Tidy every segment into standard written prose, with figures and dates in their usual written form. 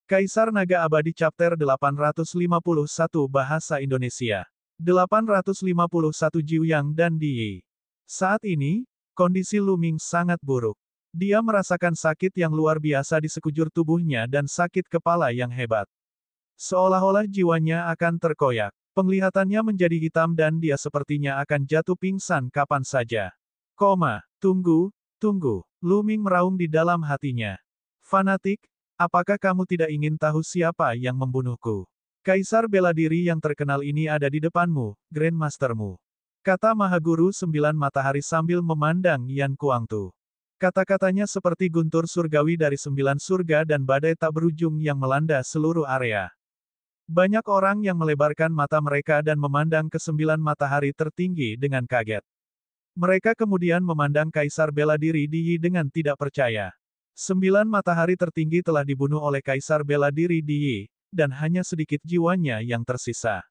Kaisar Naga Abadi Chapter 851 Bahasa Indonesia. 851 Jiuyang dan Di. Saat ini, kondisi Lu Ming sangat buruk. Dia merasakan sakit yang luar biasa di sekujur tubuhnya dan sakit kepala yang hebat. Seolah-olah jiwanya akan terkoyak. Penglihatannya menjadi hitam dan dia sepertinya akan jatuh pingsan kapan saja. Tunggu. Lu Ming meraung di dalam hatinya. Fanatik, apakah kamu tidak ingin tahu siapa yang membunuhku? Kaisar bela diri yang terkenal ini ada di depanmu, Grandmastermu. Kata Mahaguru Sembilan Matahari sambil memandang Yan Kuangtu. Kata-katanya seperti guntur surgawi dari 9 surga dan badai tak berujung yang melanda seluruh area. Banyak orang yang melebarkan mata mereka dan memandang ke 9 matahari tertinggi dengan kaget. Mereka kemudian memandang Kaisar bela diri Di Yi dengan tidak percaya. 9 matahari tertinggi telah dibunuh oleh Kaisar bela diri Di Yi, dan hanya sedikit jiwanya yang tersisa.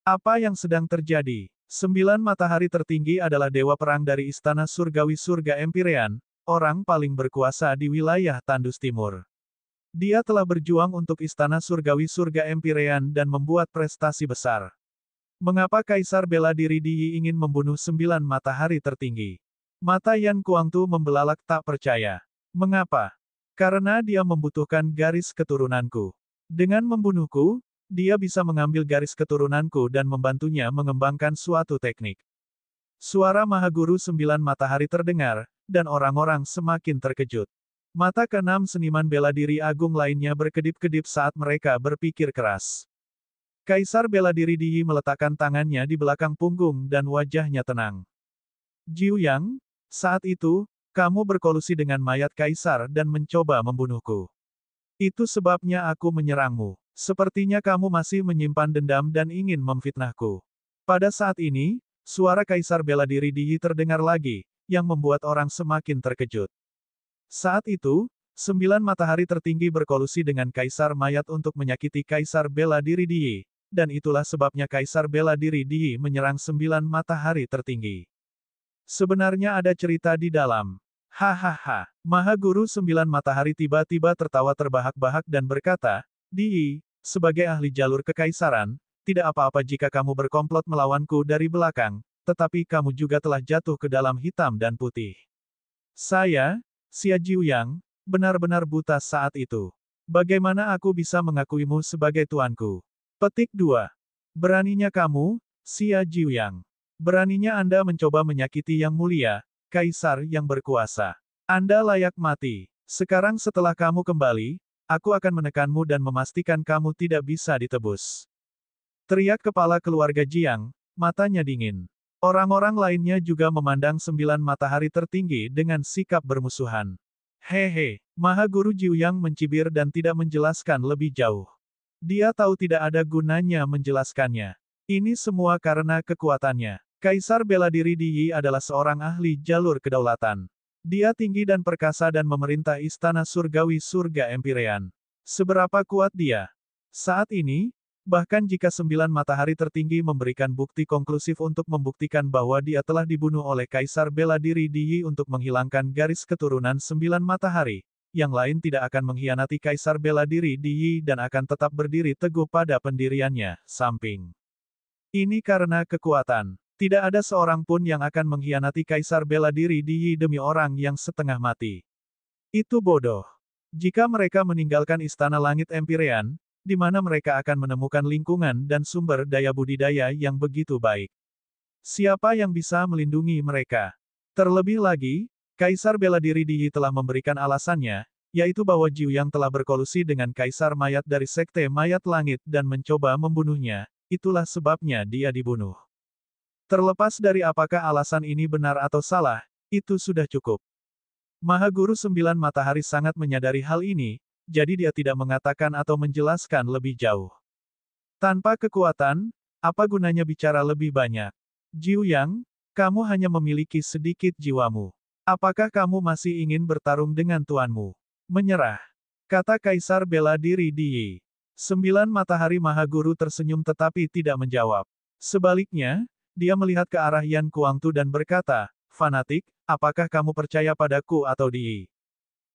Apa yang sedang terjadi? 9 matahari tertinggi adalah dewa perang dari Istana Surgawi Surga Empyrean, orang paling berkuasa di wilayah Tandus Timur. Dia telah berjuang untuk Istana Surgawi Surga Empyrean dan membuat prestasi besar. Mengapa Kaisar bela diri Di Yi ingin membunuh 9 matahari tertinggi? Mata Yan Kuangtu membelalak tak percaya. Mengapa? Karena dia membutuhkan garis keturunanku. Dengan membunuhku, dia bisa mengambil garis keturunanku dan membantunya mengembangkan suatu teknik. Suara Mahaguru Sembilan Matahari terdengar, dan orang-orang semakin terkejut. Mata keenam seniman bela diri agung lainnya berkedip-kedip saat mereka berpikir keras. Kaisar bela diri Di Yi meletakkan tangannya di belakang punggung dan wajahnya tenang. Jiuyang, saat itu, kamu berkolusi dengan mayat Kaisar dan mencoba membunuhku. Itu sebabnya aku menyerangmu. Sepertinya kamu masih menyimpan dendam dan ingin memfitnahku. Pada saat ini, suara Kaisar bela diri Di Yi terdengar lagi, yang membuat orang semakin terkejut. Saat itu, 9 matahari tertinggi berkolusi dengan Kaisar mayat untuk menyakiti Kaisar bela diri Di Yi, dan itulah sebabnya Kaisar bela diri Di Yi menyerang 9 matahari tertinggi. Sebenarnya ada cerita di dalam. Hahaha. Mahaguru Sembilan Matahari tiba-tiba tertawa terbahak-bahak dan berkata, Di Yi, sebagai ahli jalur kekaisaran, tidak apa-apa jika kamu berkomplot melawanku dari belakang, tetapi kamu juga telah jatuh ke dalam hitam dan putih. Saya, Xia Jiuyang, benar-benar buta saat itu. Bagaimana aku bisa mengakuimu sebagai tuanku? Petik 2. Beraninya kamu, Xia Jiuyang. Beraninya Anda mencoba menyakiti Yang Mulia, Kaisar yang berkuasa. Anda layak mati. Sekarang setelah kamu kembali, aku akan menekanmu dan memastikan kamu tidak bisa ditebus. Teriak kepala keluarga Jiang, matanya dingin. Orang-orang lainnya juga memandang 9 matahari tertinggi dengan sikap bermusuhan. Hehe, Mahaguru Jiuyang mencibir dan tidak menjelaskan lebih jauh. Dia tahu tidak ada gunanya menjelaskannya. Ini semua karena kekuatannya. Kaisar bela diri Di Yi adalah seorang ahli jalur kedaulatan. Dia tinggi dan perkasa dan memerintah Istana Surgawi Surga Empyrean. Seberapa kuat dia? Saat ini, bahkan jika 9 matahari tertinggi memberikan bukti konklusif untuk membuktikan bahwa dia telah dibunuh oleh Kaisar bela diri Di Yi untuk menghilangkan garis keturunan 9 matahari, yang lain tidak akan mengkhianati Kaisar bela diri Di Yi dan akan tetap berdiri teguh pada pendiriannya, samping. Ini karena kekuatan. Tidak ada seorang pun yang akan mengkhianati Kaisar bela diri Di Yi demi orang yang setengah mati. Itu bodoh. Jika mereka meninggalkan Istana Langit Empyrean, di mana mereka akan menemukan lingkungan dan sumber daya budidaya yang begitu baik. Siapa yang bisa melindungi mereka? Terlebih lagi, Kaisar bela diri Di Yi telah memberikan alasannya, yaitu bahwa Jiuyang telah berkolusi dengan Kaisar mayat dari Sekte Mayat Langit dan mencoba membunuhnya, itulah sebabnya dia dibunuh. Terlepas dari apakah alasan ini benar atau salah, itu sudah cukup. Mahaguru Sembilan Matahari sangat menyadari hal ini, jadi dia tidak mengatakan atau menjelaskan lebih jauh. Tanpa kekuatan, apa gunanya bicara lebih banyak? Jiuyang, kamu hanya memiliki sedikit jiwamu. Apakah kamu masih ingin bertarung dengan tuanmu? Menyerah. Kata Kaisar bela diri Di Yi. 9 Matahari Mahaguru tersenyum tetapi tidak menjawab. Sebaliknya, dia melihat ke arah Yan Kuangtu dan berkata, Fanatik, apakah kamu percaya padaku atau Di Yi?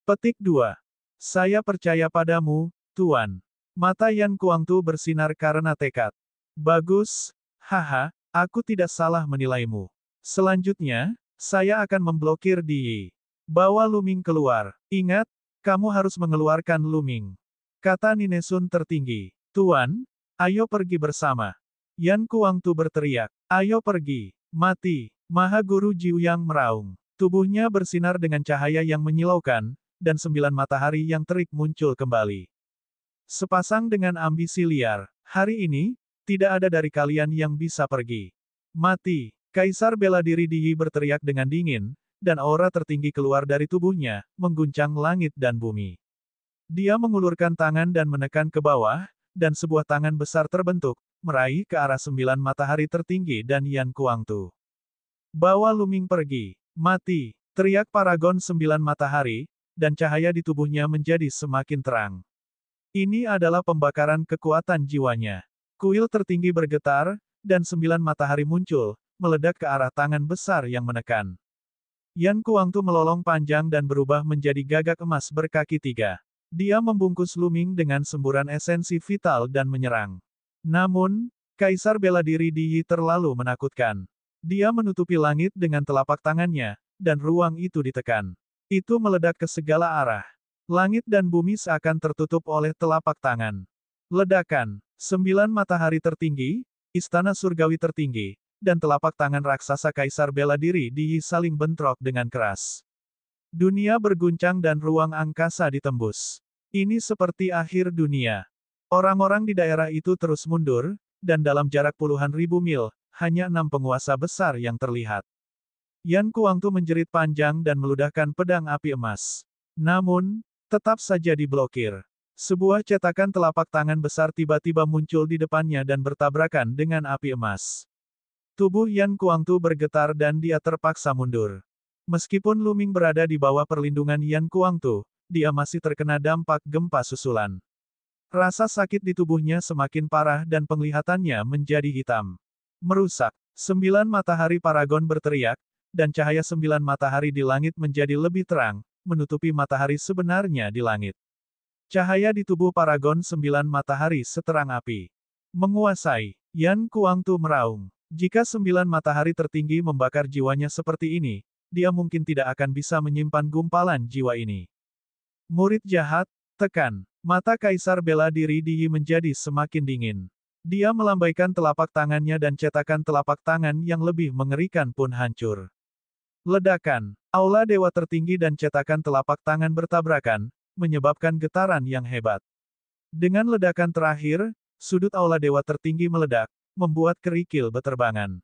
Petik 2. Saya percaya padamu, Tuan. Mata Yan Kuangtu bersinar karena tekad. Bagus, haha, aku tidak salah menilaimu. Selanjutnya, saya akan memblokir Di. Bawa Luming keluar. Ingat, kamu harus mengeluarkan Luming. Kata Ninesun tertinggi. Tuan, ayo pergi bersama. Yan Kuangtu berteriak. Ayo pergi. Mati. Maha Guru Jiuyang meraung. Tubuhnya bersinar dengan cahaya yang menyilaukan, dan 9 matahari yang terik muncul kembali. Sepasang dengan ambisi liar. Hari ini, tidak ada dari kalian yang bisa pergi. Mati. Kaisar bela diri Di berteriak dengan dingin, dan aura tertinggi keluar dari tubuhnya, mengguncang langit dan bumi. Dia mengulurkan tangan dan menekan ke bawah, dan sebuah tangan besar terbentuk, meraih ke arah 9 matahari tertinggi dan Yan Kuangtu. Bawa Luming pergi. Mati. Teriak paragon 9 matahari, dan cahaya di tubuhnya menjadi semakin terang. Ini adalah pembakaran kekuatan jiwanya. Kuil tertinggi bergetar, dan 9 matahari muncul, meledak ke arah tangan besar yang menekan. Yan Kuangtu melolong panjang dan berubah menjadi gagak emas berkaki 3. Dia membungkus Luming dengan semburan esensi vital dan menyerang. Namun, Kaisar bela diri Di terlalu menakutkan. Dia menutupi langit dengan telapak tangannya, dan ruang itu ditekan. Itu meledak ke segala arah. Langit dan bumi seakan tertutup oleh telapak tangan. Ledakan. 9 matahari tertinggi, istana surgawi tertinggi, dan telapak tangan raksasa kaisar bela diri Di saling bentrok dengan keras. Dunia berguncang dan ruang angkasa ditembus. Ini seperti akhir dunia. Orang-orang di daerah itu terus mundur, dan dalam jarak puluhan ribu mil, hanya 6 penguasa besar yang terlihat. Yan Kuangtu menjerit panjang dan meludahkan pedang api emas. Namun, tetap saja diblokir. Sebuah cetakan telapak tangan besar tiba-tiba muncul di depannya dan bertabrakan dengan api emas. Tubuh Yan Kuangtu bergetar dan dia terpaksa mundur. Meskipun Luming berada di bawah perlindungan Yan Kuangtu, dia masih terkena dampak gempa susulan. Rasa sakit di tubuhnya semakin parah dan penglihatannya menjadi hitam. Merusak. 9 matahari paragon berteriak, dan cahaya 9 matahari di langit menjadi lebih terang, menutupi matahari sebenarnya di langit. Cahaya di tubuh paragon 9 matahari seterang api. Menguasai. Yan Kuangtu meraung. Jika 9 matahari tertinggi membakar jiwanya seperti ini, dia mungkin tidak akan bisa menyimpan gumpalan jiwa ini. Murid jahat, tekan. Mata Kaisar bela diri Di menjadi semakin dingin. Dia melambaikan telapak tangannya dan cetakan telapak tangan yang lebih mengerikan pun hancur. Ledakan. Aula dewa tertinggi dan cetakan telapak tangan bertabrakan, menyebabkan getaran yang hebat. Dengan ledakan terakhir, sudut aula dewa tertinggi meledak, membuat kerikil beterbangan.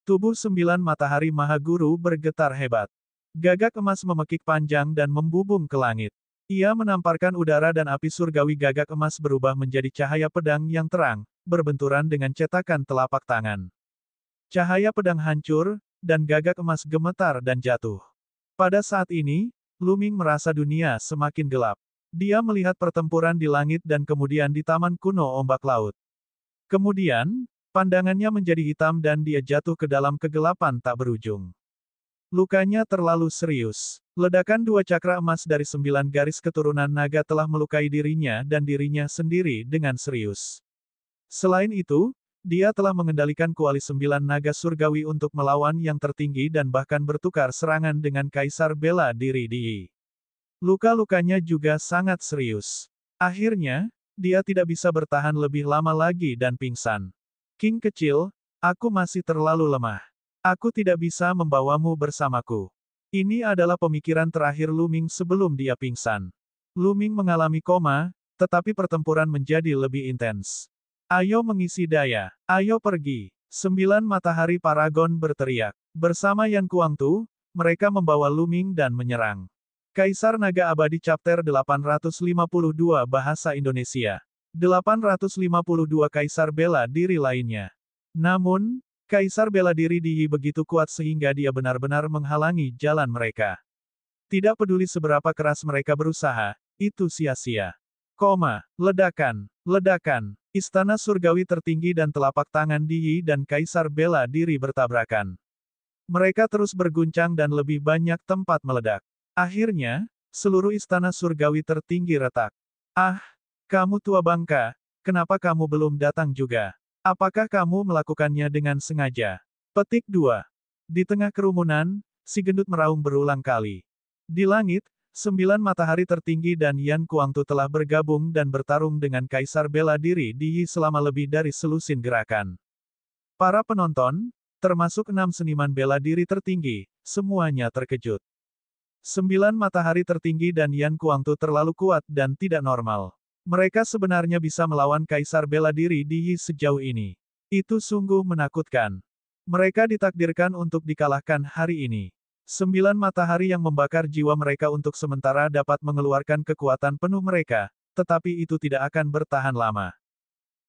Tubuh 9 matahari Maha Guru bergetar hebat. Gagak emas memekik panjang dan membubung ke langit. Ia menamparkan udara dan api surgawi gagak emas berubah menjadi cahaya pedang yang terang, berbenturan dengan cetakan telapak tangan. Cahaya pedang hancur, dan gagak emas gemetar dan jatuh. Pada saat ini, Luming merasa dunia semakin gelap. Dia melihat pertempuran di langit dan kemudian di taman kuno ombak laut. Kemudian, pandangannya menjadi hitam dan dia jatuh ke dalam kegelapan tak berujung. Lukanya terlalu serius. Ledakan 2 cakra emas dari 9 garis keturunan naga telah melukai dirinya dan dirinya sendiri dengan serius. Selain itu, dia telah mengendalikan kuali 9 naga surgawi untuk melawan yang tertinggi dan bahkan bertukar serangan dengan Kaisar bela diri Di. Luka-lukanya juga sangat serius. Akhirnya, dia tidak bisa bertahan lebih lama lagi dan pingsan. King kecil, aku masih terlalu lemah. Aku tidak bisa membawamu bersamaku. Ini adalah pemikiran terakhir Luming sebelum dia pingsan. Luming mengalami koma, tetapi pertempuran menjadi lebih intens. Ayo mengisi daya. Ayo pergi. 9 matahari paragon berteriak. Bersama Yan Kuangtu, mereka membawa Luming dan menyerang. Kaisar Naga Abadi Chapter 852 Bahasa Indonesia. 852 Kaisar bela diri lainnya. Namun, Kaisar bela diri Di begitu kuat sehingga dia benar-benar menghalangi jalan mereka. Tidak peduli seberapa keras mereka berusaha, itu sia-sia. Ledakan. Ledakan. Istana surgawi tertinggi dan telapak tangan Di dan Kaisar bela diri bertabrakan. Mereka terus berguncang dan lebih banyak tempat meledak. Akhirnya, seluruh istana surgawi tertinggi retak. Ah! Kamu tua bangka, kenapa kamu belum datang juga? Apakah kamu melakukannya dengan sengaja? Petik 2. Di tengah kerumunan, si gendut meraung berulang kali. Di langit, 9 matahari tertinggi dan Yan Kuangtu telah bergabung dan bertarung dengan Kaisar Bela Diri di Yi selama lebih dari selusin gerakan. Para penonton, termasuk 6 seniman bela diri tertinggi, semuanya terkejut. 9 matahari tertinggi dan Yan Kuangtu terlalu kuat dan tidak normal. Mereka sebenarnya bisa melawan Kaisar Bela Diri di Yi sejauh ini. Itu sungguh menakutkan. Mereka ditakdirkan untuk dikalahkan hari ini. 9 matahari yang membakar jiwa mereka untuk sementara dapat mengeluarkan kekuatan penuh mereka, tetapi itu tidak akan bertahan lama.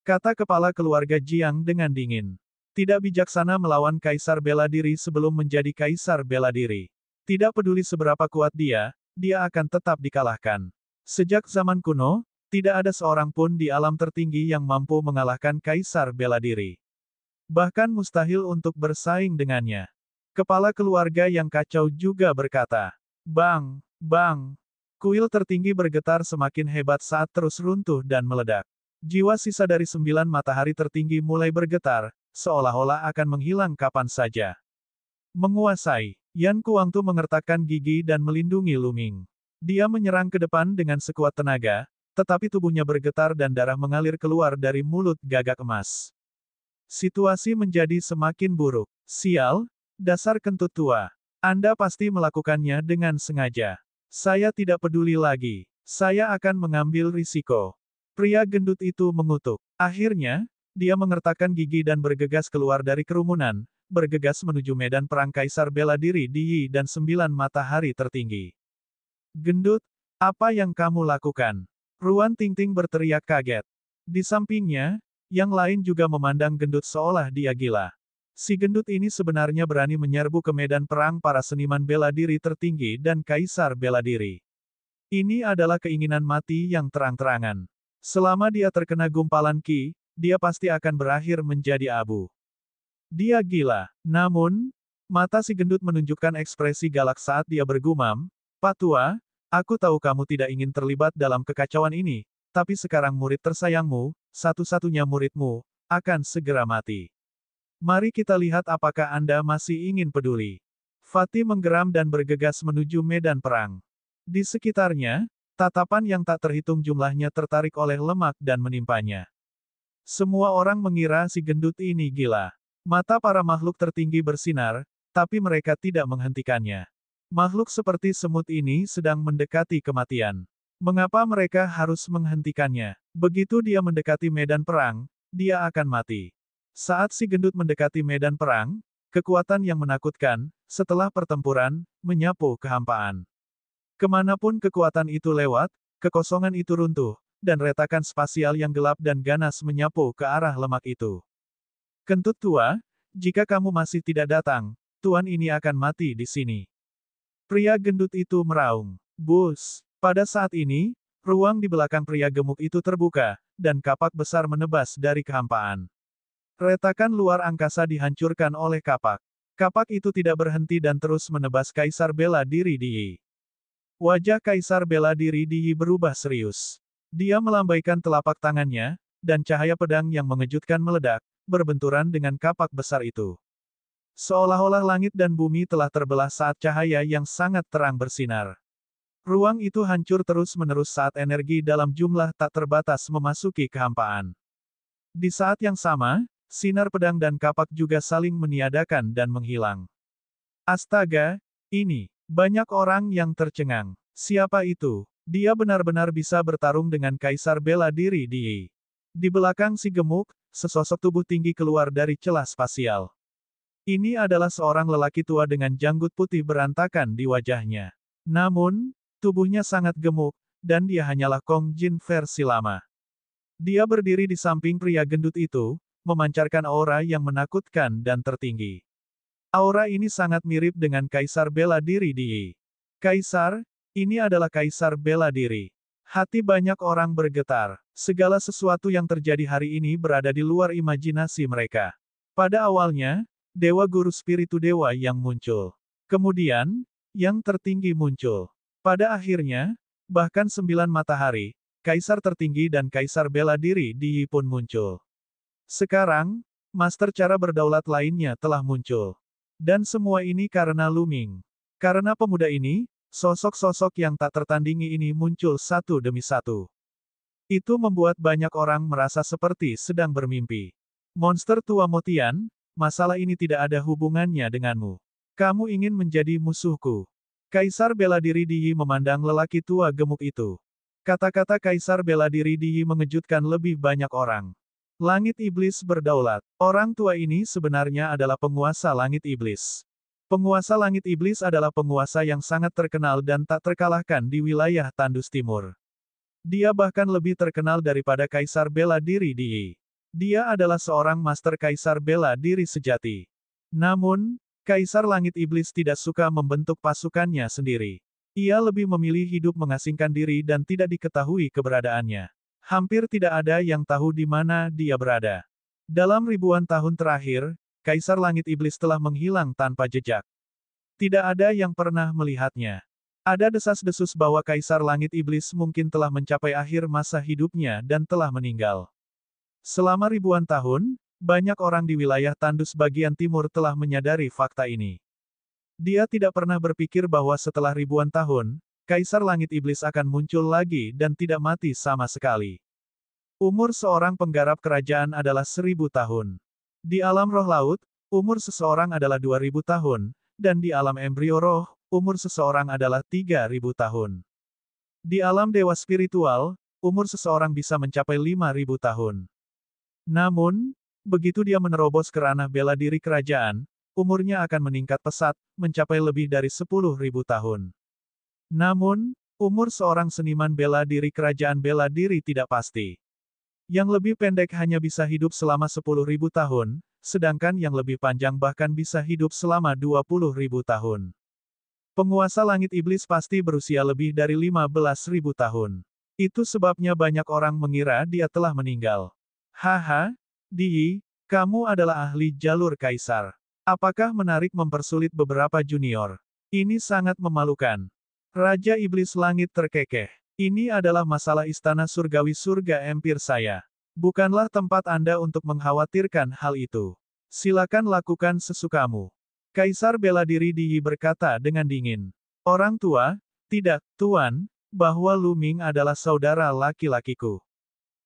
Kata kepala keluarga Jiang dengan dingin. Tidak bijaksana melawan Kaisar Bela Diri sebelum menjadi Kaisar Bela Diri. Tidak peduli seberapa kuat dia akan tetap dikalahkan. Sejak zaman kuno, tidak ada seorang pun di alam tertinggi yang mampu mengalahkan Kaisar Bela Diri. Bahkan mustahil untuk bersaing dengannya. Kepala keluarga yang kacau juga berkata, "Bang, bang." Kuil tertinggi bergetar semakin hebat saat terus runtuh dan meledak. Jiwa sisa dari 9 matahari tertinggi mulai bergetar, seolah-olah akan menghilang kapan saja. Menguasai. Yan Kuangtu mengertakkan gigi dan melindungi Luming. Dia menyerang ke depan dengan sekuat tenaga, tetapi tubuhnya bergetar dan darah mengalir keluar dari mulut gagak emas. Situasi menjadi semakin buruk. Sial, dasar kentut tua. Anda pasti melakukannya dengan sengaja. Saya tidak peduli lagi. Saya akan mengambil risiko. Pria gendut itu mengutuk. Akhirnya, dia mengertakkan gigi dan bergegas keluar dari kerumunan, bergegas menuju medan perang Kaisar Bela Diri di Yi dan 9 matahari tertinggi. Gendut, apa yang kamu lakukan? Ruan Tingting berteriak kaget. Di sampingnya, yang lain juga memandang gendut seolah dia gila. Si gendut ini sebenarnya berani menyerbu ke medan perang para seniman bela diri tertinggi dan Kaisar Bela Diri. Ini adalah keinginan mati yang terang-terangan. Selama dia terkena gumpalan Qi, dia pasti akan berakhir menjadi abu. Dia gila. Namun, mata si gendut menunjukkan ekspresi galak saat dia bergumam, "Pak Tua, aku tahu kamu tidak ingin terlibat dalam kekacauan ini, tapi sekarang murid tersayangmu, satu-satunya muridmu, akan segera mati. Mari kita lihat apakah Anda masih ingin peduli." Fatih menggeram dan bergegas menuju medan perang. Di sekitarnya, tatapan yang tak terhitung jumlahnya tertarik oleh lemak dan menimpanya. Semua orang mengira si gendut ini gila. Mata para makhluk tertinggi bersinar, tapi mereka tidak menghentikannya. Makhluk seperti semut ini sedang mendekati kematian. Mengapa mereka harus menghentikannya? Begitu dia mendekati medan perang, dia akan mati. Saat si gendut mendekati medan perang, kekuatan yang menakutkan, setelah pertempuran, menyapu kehampaan. Kemanapun kekuatan itu lewat, kekosongan itu runtuh, dan retakan spasial yang gelap dan ganas menyapu ke arah lemak itu. Kentut tua, jika kamu masih tidak datang, tuan ini akan mati di sini. Pria gendut itu meraung. Bus. Pada saat ini, ruang di belakang pria gemuk itu terbuka, dan kapak besar menebas dari kehampaan. Retakan luar angkasa dihancurkan oleh kapak. Kapak itu tidak berhenti dan terus menebas Kaisar Bela Diri di Yi. Wajah Kaisar Bela Diri di Yi berubah serius. Dia melambaikan telapak tangannya, dan cahaya pedang yang mengejutkan meledak, berbenturan dengan kapak besar itu. Seolah-olah langit dan bumi telah terbelah saat cahaya yang sangat terang bersinar. Ruang itu hancur terus-menerus saat energi dalam jumlah tak terbatas memasuki kehampaan. Di saat yang sama, sinar pedang dan kapak juga saling meniadakan dan menghilang. Astaga, ini, banyak orang yang tercengang. Siapa itu? Dia benar-benar bisa bertarung dengan Kaisar Bela Diri di Yi. Di belakang si gemuk, sesosok tubuh tinggi keluar dari celah spasial. Ini adalah seorang lelaki tua dengan janggut putih berantakan di wajahnya. Namun, tubuhnya sangat gemuk, dan dia hanyalah Kong Jin versi lama. Dia berdiri di samping pria gendut itu, memancarkan aura yang menakutkan dan tertinggi. Aura ini sangat mirip dengan Kaisar Bela Diri di Yi. Kaisar, ini adalah Kaisar Bela Diri. Hati banyak orang bergetar. Segala sesuatu yang terjadi hari ini berada di luar imajinasi mereka. Pada awalnya, Dewa Guru Spiritu Dewa yang muncul. Kemudian, yang tertinggi muncul. Pada akhirnya, bahkan 9 matahari, Kaisar tertinggi dan Kaisar bela diri Di Yi pun muncul. Sekarang, master cara berdaulat lainnya telah muncul. Dan semua ini karena Lu Ming. Karena pemuda ini, sosok-sosok yang tak tertandingi ini muncul satu demi satu. Itu membuat banyak orang merasa seperti sedang bermimpi. Monster tua Motian, masalah ini tidak ada hubungannya denganmu. Kamu ingin menjadi musuhku. Kaisar bela diri Di Yi memandang lelaki tua gemuk itu. Kata-kata Kaisar bela diri Di Yi mengejutkan lebih banyak orang. Langit Iblis berdaulat. Orang tua ini sebenarnya adalah penguasa Langit Iblis. Penguasa Langit Iblis adalah penguasa yang sangat terkenal dan tak terkalahkan di wilayah Tandus Timur. Dia bahkan lebih terkenal daripada Kaisar bela diri Di Yi. Dia adalah seorang master Kaisar bela diri sejati. Namun, Kaisar Langit Iblis tidak suka membentuk pasukannya sendiri. Ia lebih memilih hidup mengasingkan diri dan tidak diketahui keberadaannya. Hampir tidak ada yang tahu di mana dia berada. Dalam ribuan tahun terakhir, Kaisar Langit Iblis telah menghilang tanpa jejak. Tidak ada yang pernah melihatnya. Ada desas-desus bahwa Kaisar Langit Iblis mungkin telah mencapai akhir masa hidupnya dan telah meninggal. Selama ribuan tahun, banyak orang di wilayah Tandus bagian timur telah menyadari fakta ini. Dia tidak pernah berpikir bahwa setelah ribuan tahun, Kaisar Langit Iblis akan muncul lagi dan tidak mati sama sekali. Umur seorang penggarap kerajaan adalah 1000 tahun. Di alam roh laut, umur seseorang adalah 2000 tahun, dan di alam embrio roh, umur seseorang adalah 3000 tahun. Di alam dewa spiritual, umur seseorang bisa mencapai 5000 tahun. Namun, begitu dia menerobos ke ranah bela diri kerajaan, umurnya akan meningkat pesat, mencapai lebih dari 10.000 tahun. Namun, umur seorang seniman bela diri kerajaan bela diri tidak pasti. Yang lebih pendek hanya bisa hidup selama 10.000 tahun, sedangkan yang lebih panjang bahkan bisa hidup selama 20.000 tahun. Penguasa Langit Iblis pasti berusia lebih dari 15.000 tahun. Itu sebabnya banyak orang mengira dia telah meninggal. Haha, Di Yi, kamu adalah ahli jalur kaisar. Apakah menarik mempersulit beberapa junior? Ini sangat memalukan. Raja Iblis Langit terkekeh. Ini adalah masalah istana surgawi surga empir saya. Bukanlah tempat Anda untuk mengkhawatirkan hal itu. Silakan lakukan sesukamu. Kaisar bela diri Di Yi berkata dengan dingin. Orang tua, tidak, Tuan, bahwa Lu Ming adalah saudara laki-lakiku.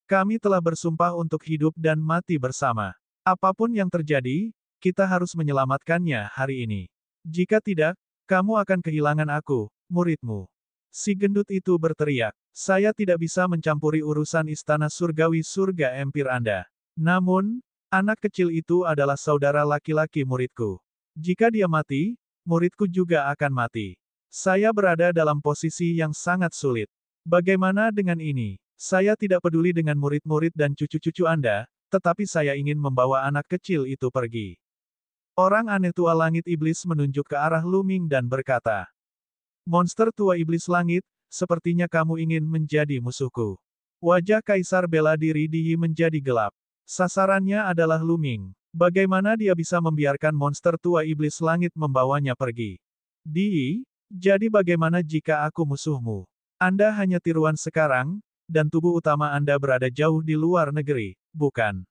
Kami telah bersumpah untuk hidup dan mati bersama. Apapun yang terjadi, kita harus menyelamatkannya hari ini. Jika tidak, kamu akan kehilangan aku, muridmu. Si gendut itu berteriak. Saya tidak bisa mencampuri urusan istana surgawi surga empir Anda. Namun, anak kecil itu adalah saudara laki-laki muridku. Jika dia mati, muridku juga akan mati. Saya berada dalam posisi yang sangat sulit. Bagaimana dengan ini? Saya tidak peduli dengan murid-murid dan cucu-cucu Anda, tetapi saya ingin membawa anak kecil itu pergi. Orang aneh tua Langit Iblis menunjuk ke arah Lu Ming dan berkata, Monster tua Iblis Langit, sepertinya kamu ingin menjadi musuhku. Wajah Kaisar bela diri Di Yi menjadi gelap. Sasarannya adalah Lu Ming. Bagaimana dia bisa membiarkan monster tua Iblis Langit membawanya pergi? Di Yi, jadi bagaimana jika aku musuhmu? Anda hanya tiruan sekarang, dan tubuh utama Anda berada jauh di luar negeri, bukan?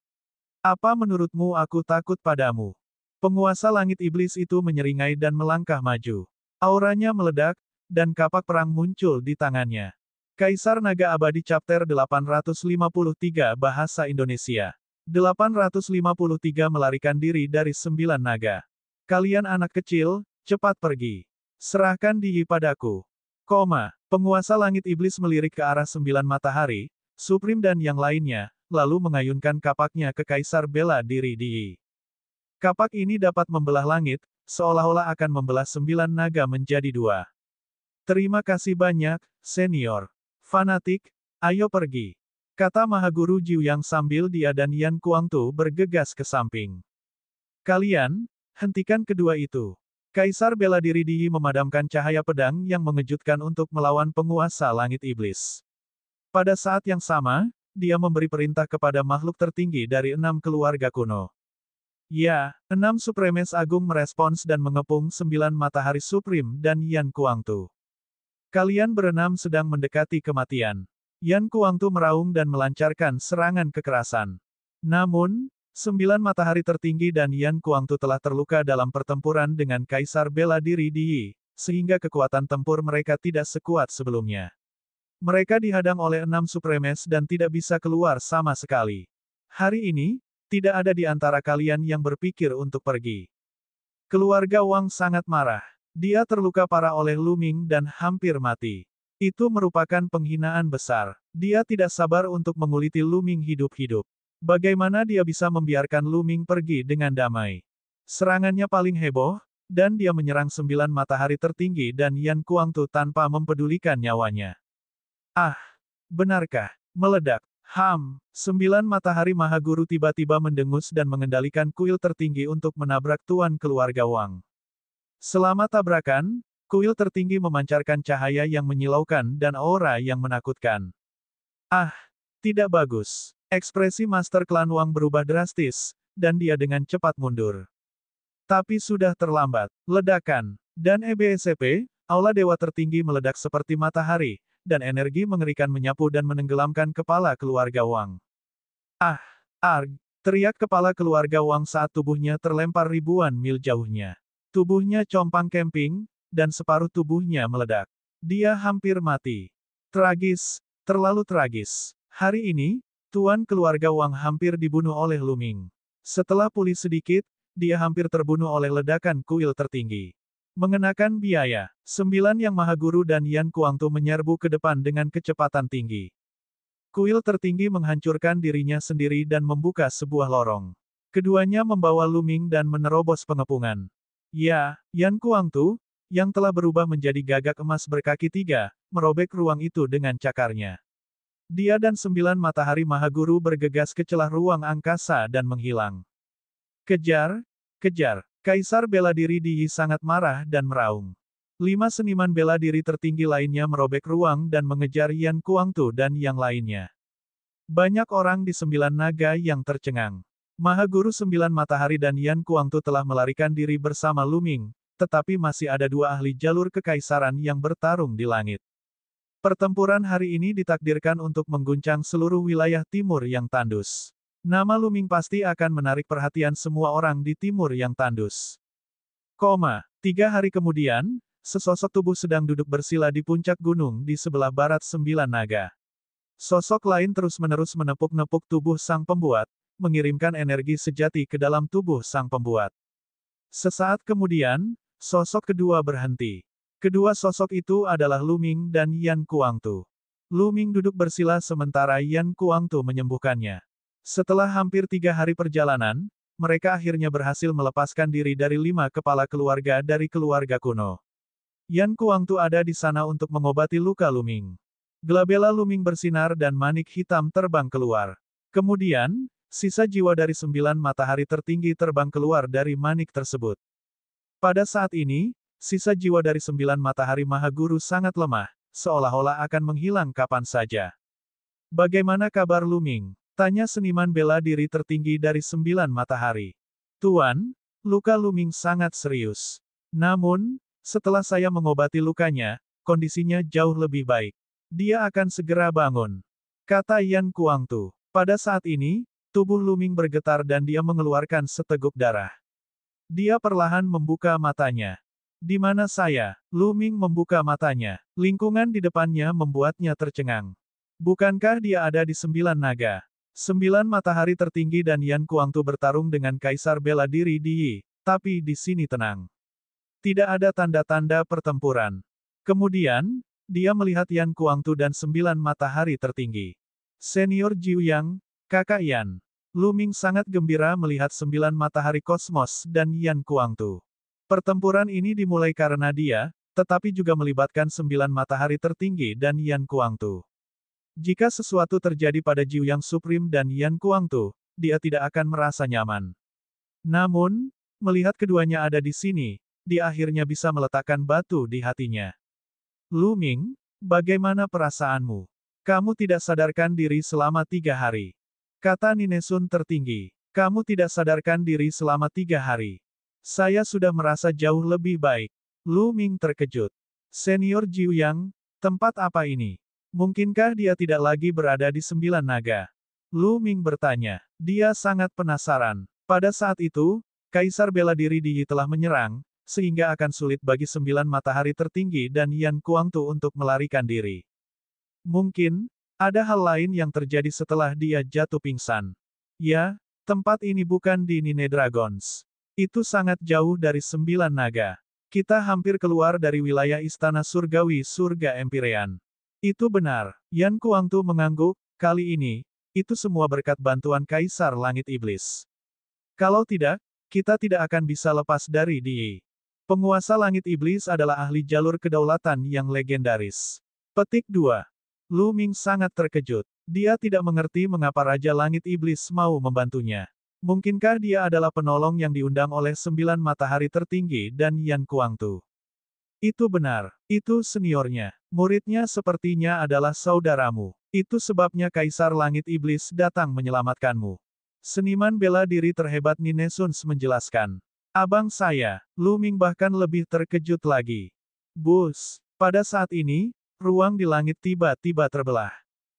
Apa menurutmu aku takut padamu? Penguasa Langit Iblis itu menyeringai dan melangkah maju. Auranya meledak, dan kapak perang muncul di tangannya. Kaisar Naga Abadi Chapter 853 Bahasa Indonesia. 853 melarikan diri dari 9 naga. Kalian anak kecil, cepat pergi. Serahkan Di Yi padaku. Penguasa Langit Iblis melirik ke arah 9 matahari, Supreme dan yang lainnya, lalu mengayunkan kapaknya ke Kaisar bela diri Di Yi. Kapak ini dapat membelah langit, seolah-olah akan membelah 9 naga menjadi 2. Terima kasih banyak, senior. Fanatik, ayo pergi. Kata Mahaguru Jiuyang sambil dia dan Yan Kuangtu bergegas ke samping. Kalian, hentikan kedua itu. Kaisar bela diri Di Yi memadamkan cahaya pedang yang mengejutkan untuk melawan penguasa Langit Iblis. Pada saat yang sama, dia memberi perintah kepada makhluk tertinggi dari 6 keluarga kuno. Ya, 6 Supremes Agung merespons dan mengepung 9 Matahari Supreme dan Yan Kuangtu. Kalian berenam sedang mendekati kematian. Yan Kuangtu meraung dan melancarkan serangan kekerasan. Namun, 9 matahari tertinggi dan Yan Kuangtu telah terluka dalam pertempuran dengan Kaisar Bela Diri Di Yi, sehingga kekuatan tempur mereka tidak sekuat sebelumnya. Mereka dihadang oleh 6 Supremes dan tidak bisa keluar sama sekali. Hari ini, tidak ada di antara kalian yang berpikir untuk pergi. Keluarga Wang sangat marah. Dia terluka parah oleh Lu Ming dan hampir mati. Itu merupakan penghinaan besar. Dia tidak sabar untuk menguliti Lu Ming hidup-hidup. Bagaimana dia bisa membiarkan Lu Ming pergi dengan damai? Serangannya paling heboh, dan dia menyerang 9 matahari tertinggi dan Yan Kuangtu tanpa mempedulikan nyawanya. Ah, benarkah? Meledak. 9 matahari Mahaguru tiba-tiba mendengus dan mengendalikan kuil tertinggi untuk menabrak tuan keluarga Wang. Selama tabrakan, kuil tertinggi memancarkan cahaya yang menyilaukan dan aura yang menakutkan. Ah, tidak bagus. Ekspresi Master Klan Wang berubah drastis, dan dia dengan cepat mundur. Tapi sudah terlambat. Ledakan. Dan EBSCP, Aula Dewa Tertinggi meledak seperti matahari, dan energi mengerikan menyapu dan menenggelamkan kepala keluarga Wang. Ah! Arg! Teriak kepala keluarga Wang saat tubuhnya terlempar ribuan mil jauhnya. Tubuhnya compang kemping, dan separuh tubuhnya meledak. Dia hampir mati. Tragis, terlalu tragis. Hari ini, tuan keluarga Wang hampir dibunuh oleh Lu Ming. Setelah pulih sedikit, dia hampir terbunuh oleh ledakan kuil tertinggi. Mengenakan biaya, 9 Yang Mahaguru dan Yan Kuangtu menyerbu ke depan dengan kecepatan tinggi. Kuil tertinggi menghancurkan dirinya sendiri dan membuka sebuah lorong. Keduanya membawa Lu Ming dan menerobos pengepungan. Ya, Yan Kuangtu, yang telah berubah menjadi gagak emas berkaki 3, merobek ruang itu dengan cakarnya. Dia dan 9 matahari Mahaguru bergegas ke celah ruang angkasa dan menghilang. Kejar! Kejar! Kaisar Bela Diri Di Yi sangat marah dan meraung. 5 seniman bela diri tertinggi lainnya merobek ruang dan mengejar Yan Kuangtu dan yang lainnya. Banyak orang di 9 naga yang tercengang. Mahaguru 9 matahari dan Yan Kuangtu telah melarikan diri bersama Lu Ming, tetapi masih ada 2 ahli jalur kekaisaran yang bertarung di langit. Pertempuran hari ini ditakdirkan untuk mengguncang seluruh wilayah timur yang tandus. Nama Lu Ming pasti akan menarik perhatian semua orang di timur yang tandus. 3 hari kemudian, sesosok tubuh sedang duduk bersila di puncak gunung di sebelah barat 9 naga. Sosok lain terus-menerus menepuk-nepuk tubuh sang pembuat, mengirimkan energi sejati ke dalam tubuh sang pembuat. Sesaat kemudian, sosok kedua berhenti. Kedua sosok itu adalah Lu Ming dan Yan Kuangtu. Lu Ming duduk bersila sementara Yan Kuangtu menyembuhkannya. Setelah hampir 3 hari perjalanan, mereka akhirnya berhasil melepaskan diri dari 5 kepala keluarga dari keluarga kuno. Yan Kuangtu ada di sana untuk mengobati luka Lu Ming. Glabella Lu Ming bersinar dan manik hitam terbang keluar. Kemudian, sisa jiwa dari 9 matahari tertinggi terbang keluar dari manik tersebut. Pada saat ini, sisa jiwa dari 9 matahari Mahaguru sangat lemah, seolah-olah akan menghilang kapan saja. Bagaimana kabar Lu Ming? Tanya seniman bela diri tertinggi dari 9 matahari. Tuan, luka Lu Ming sangat serius. Namun, setelah saya mengobati lukanya, kondisinya jauh lebih baik. Dia akan segera bangun. Kata Yan Kuangtu. Pada saat ini, tubuh Lu Ming bergetar dan dia mengeluarkan seteguk darah. Dia perlahan membuka matanya. Di mana saya? Lu Ming membuka matanya. Lingkungan di depannya membuatnya tercengang. Bukankah dia ada di 9 naga? 9 matahari tertinggi dan Yan Kuangtu bertarung dengan Kaisar Bela Diri Di Yi, tapi di sini tenang. Tidak ada tanda-tanda pertempuran. Kemudian, dia melihat Yan Kuangtu dan 9 matahari tertinggi. Senior Jiu Yang, kakak Yan. Lu Ming sangat gembira melihat 9 matahari kosmos dan Yan Kuangtu. Pertempuran ini dimulai karena dia, tetapi juga melibatkan 9 matahari tertinggi dan Yan Kuangtu. Jika sesuatu terjadi pada Jiu Yang Supreme dan Yan Kuangtu, dia tidak akan merasa nyaman. Namun, melihat keduanya ada di sini, dia akhirnya bisa meletakkan batu di hatinya. Lu Ming, bagaimana perasaanmu? Kamu tidak sadarkan diri selama 3 hari. Kata Ninesun tertinggi. Kamu tidak sadarkan diri selama 3 hari. Saya sudah merasa jauh lebih baik. Lu Ming terkejut. Senior Jiu Yang, tempat apa ini? Mungkinkah dia tidak lagi berada di 9 naga? Lu Ming bertanya. Dia sangat penasaran. Pada saat itu, Kaisar bela diri Di Yi telah menyerang, sehingga akan sulit bagi 9 matahari tertinggi dan Yan Kuangtu untuk melarikan diri. Mungkin, ada hal lain yang terjadi setelah dia jatuh pingsan. Ya, tempat ini bukan di Nine Dragons. Itu sangat jauh dari 9 naga. Kita hampir keluar dari wilayah Istana Surgawi Surga Empyrean. Itu benar. Yan Kuangtu mengangguk, kali ini, itu semua berkat bantuan Kaisar Langit Iblis. Kalau tidak, kita tidak akan bisa lepas dari Di Yi. Penguasa Langit Iblis adalah ahli jalur kedaulatan yang legendaris. Petik 2. Lu Ming sangat terkejut. Dia tidak mengerti mengapa Raja Langit Iblis mau membantunya. Mungkinkah dia adalah penolong yang diundang oleh 9 matahari tertinggi dan Yan Kuangtu? Itu benar. Itu seniornya. Muridnya sepertinya adalah saudaramu. Itu sebabnya Kaisar Langit Iblis datang menyelamatkanmu. Seniman bela diri terhebat Nine Suns menjelaskan. Abang saya, Lu Ming bahkan lebih terkejut lagi. Bus. Pada saat ini, ruang di langit tiba-tiba terbelah.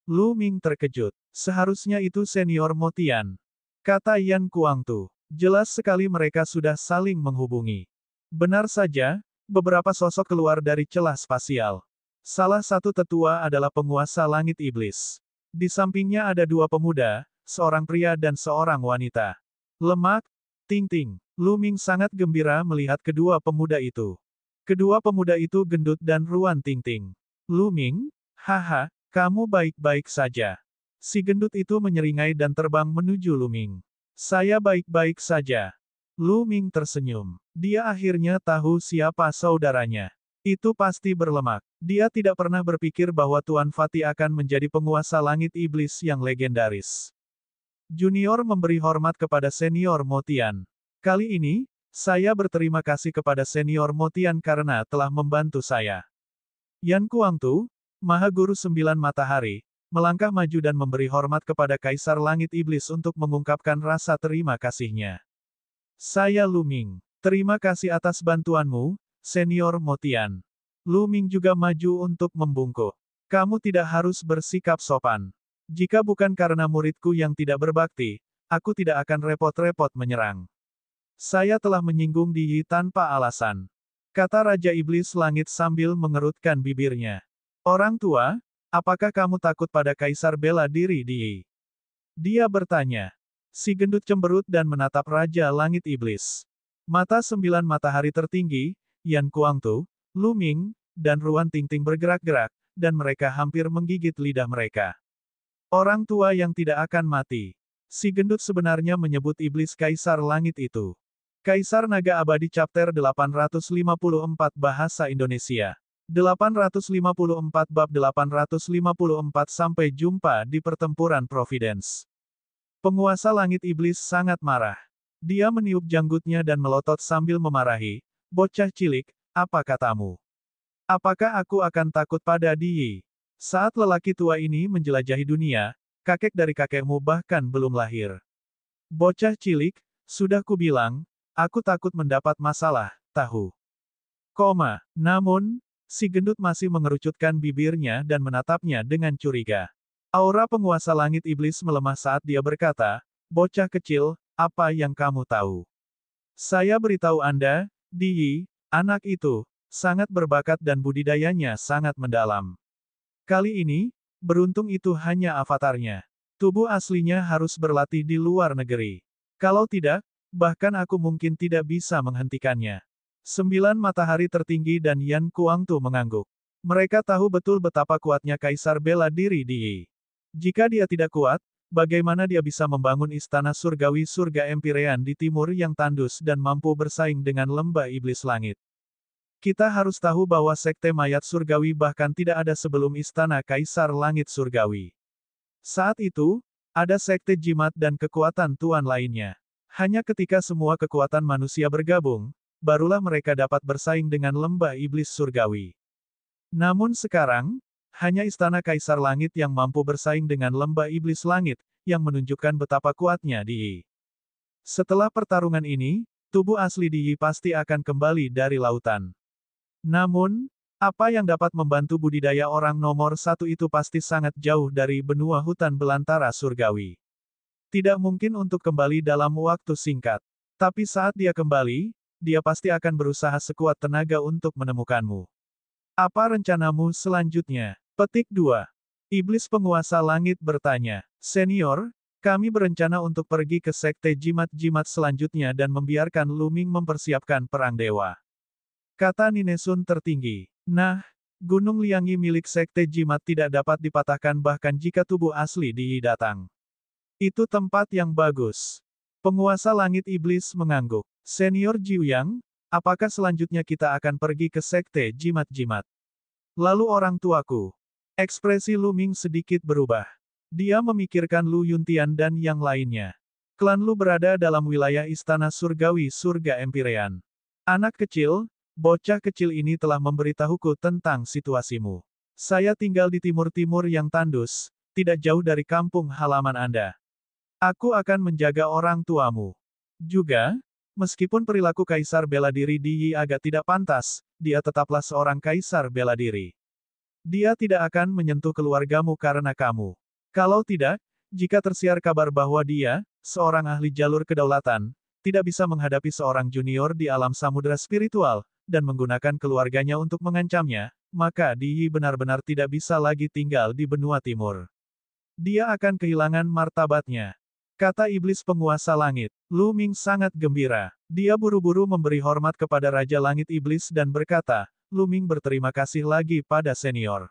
Lu Ming terkejut. Seharusnya itu senior Motian. Kata Yan Kuangtu. Jelas sekali mereka sudah saling menghubungi. Benar saja, beberapa sosok keluar dari celah spasial. Salah satu tetua adalah penguasa langit iblis. Di sampingnya ada 2 pemuda, seorang pria dan seorang wanita. Lemak, Ting-Ting. Lu Ming sangat gembira melihat kedua pemuda itu. Kedua pemuda itu gendut dan ruan Ting-Ting. Lu Ming, haha, kamu baik-baik saja. Si gendut itu menyeringai dan terbang menuju Lu Ming. Saya baik-baik saja. Lu Ming tersenyum. Dia akhirnya tahu siapa saudaranya. Itu pasti berlemak. Dia tidak pernah berpikir bahwa Tuan Fatih akan menjadi penguasa langit iblis yang legendaris. Junior memberi hormat kepada senior Motian. Kali ini, saya berterima kasih kepada senior Motian karena telah membantu saya. Yan Kuangtu, Maha Guru 9 Matahari, melangkah maju dan memberi hormat kepada Kaisar Langit Iblis untuk mengungkapkan rasa terima kasihnya. Saya Lu Ming. Terima kasih atas bantuanmu, Senior Motian. Lu Ming juga maju untuk membungkuk. Kamu tidak harus bersikap sopan. Jika bukan karena muridku yang tidak berbakti, aku tidak akan repot-repot menyerang. Saya telah menyinggung Di Yi tanpa alasan. Kata Raja Iblis Langit sambil mengerutkan bibirnya. Orang tua, apakah kamu takut pada Kaisar bela diri Di Yi? Dia bertanya. Si gendut cemberut dan menatap Raja Langit Iblis. Mata 9 matahari tertinggi, Yan Kuangtu, Lu Ming, dan Ruan Ting-Ting bergerak-gerak, dan mereka hampir menggigit lidah mereka. Orang tua yang tidak akan mati. Si gendut sebenarnya menyebut iblis Kaisar Langit itu. Kaisar Naga Abadi Chapter 854 Bahasa Indonesia. 854 bab 854 sampai jumpa di pertempuran Providence. Penguasa Langit Iblis sangat marah. Dia meniup janggutnya dan melotot sambil memarahi. Bocah cilik, apa katamu? Apakah aku akan takut pada Di Yi? Saat lelaki tua ini menjelajahi dunia, kakek dari kakekmu bahkan belum lahir. Bocah cilik, sudah kubilang, aku takut mendapat masalah, tahu. Namun, si gendut masih mengerucutkan bibirnya dan menatapnya dengan curiga. Aura penguasa langit iblis melemah saat dia berkata, bocah kecil, apa yang kamu tahu? Saya beritahu Anda, Di Yi, anak itu, sangat berbakat dan budidayanya sangat mendalam. Kali ini, beruntung itu hanya avatarnya. Tubuh aslinya harus berlatih di luar negeri. Kalau tidak, bahkan aku mungkin tidak bisa menghentikannya. 9 matahari tertinggi dan Yan Kuangtu mengangguk. Mereka tahu betul betapa kuatnya Kaisar bela diri Di Yi. Jika dia tidak kuat, bagaimana dia bisa membangun istana surgawi surga Empyrean di timur yang tandus dan mampu bersaing dengan lembah iblis langit? Kita harus tahu bahwa sekte mayat surgawi bahkan tidak ada sebelum istana Kaisar Langit Surgawi. Saat itu, ada sekte jimat dan kekuatan tuan lainnya. Hanya ketika semua kekuatan manusia bergabung, barulah mereka dapat bersaing dengan lembah iblis surgawi. Namun sekarang, hanya istana Kaisar Langit yang mampu bersaing dengan lembah iblis langit, yang menunjukkan betapa kuatnya Di Yi. Setelah pertarungan ini, tubuh asli Di Yi pasti akan kembali dari lautan. Namun, Apa yang dapat membantu budidaya orang nomor satu itu pasti sangat jauh dari benua hutan belantara surgawi. Tidak mungkin untuk kembali dalam waktu singkat. Tapi saat dia kembali, dia pasti akan berusaha sekuat tenaga untuk menemukanmu. Apa rencanamu selanjutnya? Petik 2. Iblis penguasa langit bertanya, Senior, kami berencana untuk pergi ke sekte jimat-jimat selanjutnya dan membiarkan Luming mempersiapkan perang dewa. Kata Ninesun tertinggi. Nah, Gunung Liangi milik sekte jimat tidak dapat dipatahkan bahkan jika tubuh asli Di Yi datang. Itu tempat yang bagus. Penguasa langit iblis mengangguk. Senior Jiuyang, apakah selanjutnya kita akan pergi ke sekte jimat-jimat? Lalu orang tuaku. Ekspresi Luming sedikit berubah. Dia memikirkan Lu Yuntian dan yang lainnya. Klan Lu berada dalam wilayah istana surgawi surga Empyrean. Anak kecil, bocah kecil ini telah memberitahuku tentang situasimu. Saya tinggal di timur-timur yang tandus, tidak jauh dari kampung halaman Anda. Aku akan menjaga orang tuamu. Juga, meskipun perilaku kaisar bela diri Di Yi agak tidak pantas, dia tetaplah seorang kaisar bela diri. Dia tidak akan menyentuh keluargamu karena kamu. Kalau tidak, jika tersiar kabar bahwa dia, seorang ahli jalur kedaulatan, tidak bisa menghadapi seorang junior di alam samudera spiritual, dan menggunakan keluarganya untuk mengancamnya, maka Di Yi benar-benar tidak bisa lagi tinggal di benua timur. Dia akan kehilangan martabatnya. Kata iblis penguasa langit. Lu Ming sangat gembira. Dia buru-buru memberi hormat kepada Raja Langit Iblis dan berkata, Lu Ming berterima kasih lagi pada senior.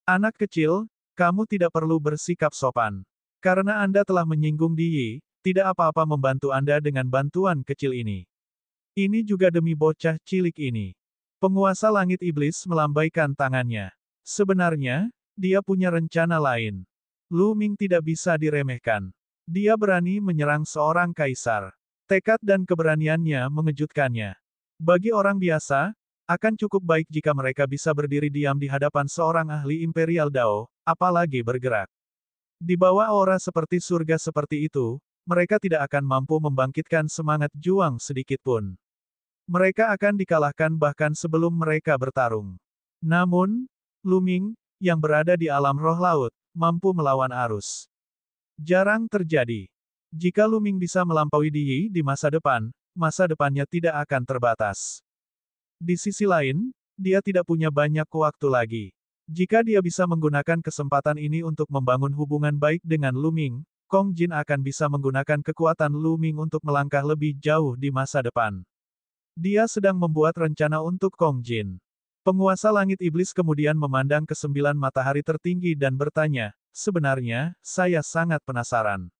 Anak kecil, kamu tidak perlu bersikap sopan. Karena Anda telah menyinggung Di Yi, tidak apa-apa membantu Anda dengan bantuan kecil ini. Ini juga demi bocah cilik ini. Penguasa langit iblis melambaikan tangannya. Sebenarnya, dia punya rencana lain. Lu Ming tidak bisa diremehkan. Dia berani menyerang seorang kaisar. Tekad dan keberaniannya mengejutkannya. Bagi orang biasa, akan cukup baik jika mereka bisa berdiri diam di hadapan seorang ahli Imperial Dao, apalagi bergerak. Di bawah aura seperti surga seperti itu, mereka tidak akan mampu membangkitkan semangat juang sedikitpun. Mereka akan dikalahkan bahkan sebelum mereka bertarung. Namun, Lu Ming, yang berada di alam roh laut, mampu melawan arus. Jarang terjadi. Jika Lu Ming bisa melampaui Di Yi di masa depannya tidak akan terbatas. Di sisi lain, dia tidak punya banyak waktu lagi. Jika dia bisa menggunakan kesempatan ini untuk membangun hubungan baik dengan Lu Ming, Kong Jin akan bisa menggunakan kekuatan Lu Ming untuk melangkah lebih jauh di masa depan. Dia sedang membuat rencana untuk Kong Jin. Penguasa langit iblis kemudian memandang ke 9 matahari tertinggi dan bertanya, sebenarnya, saya sangat penasaran.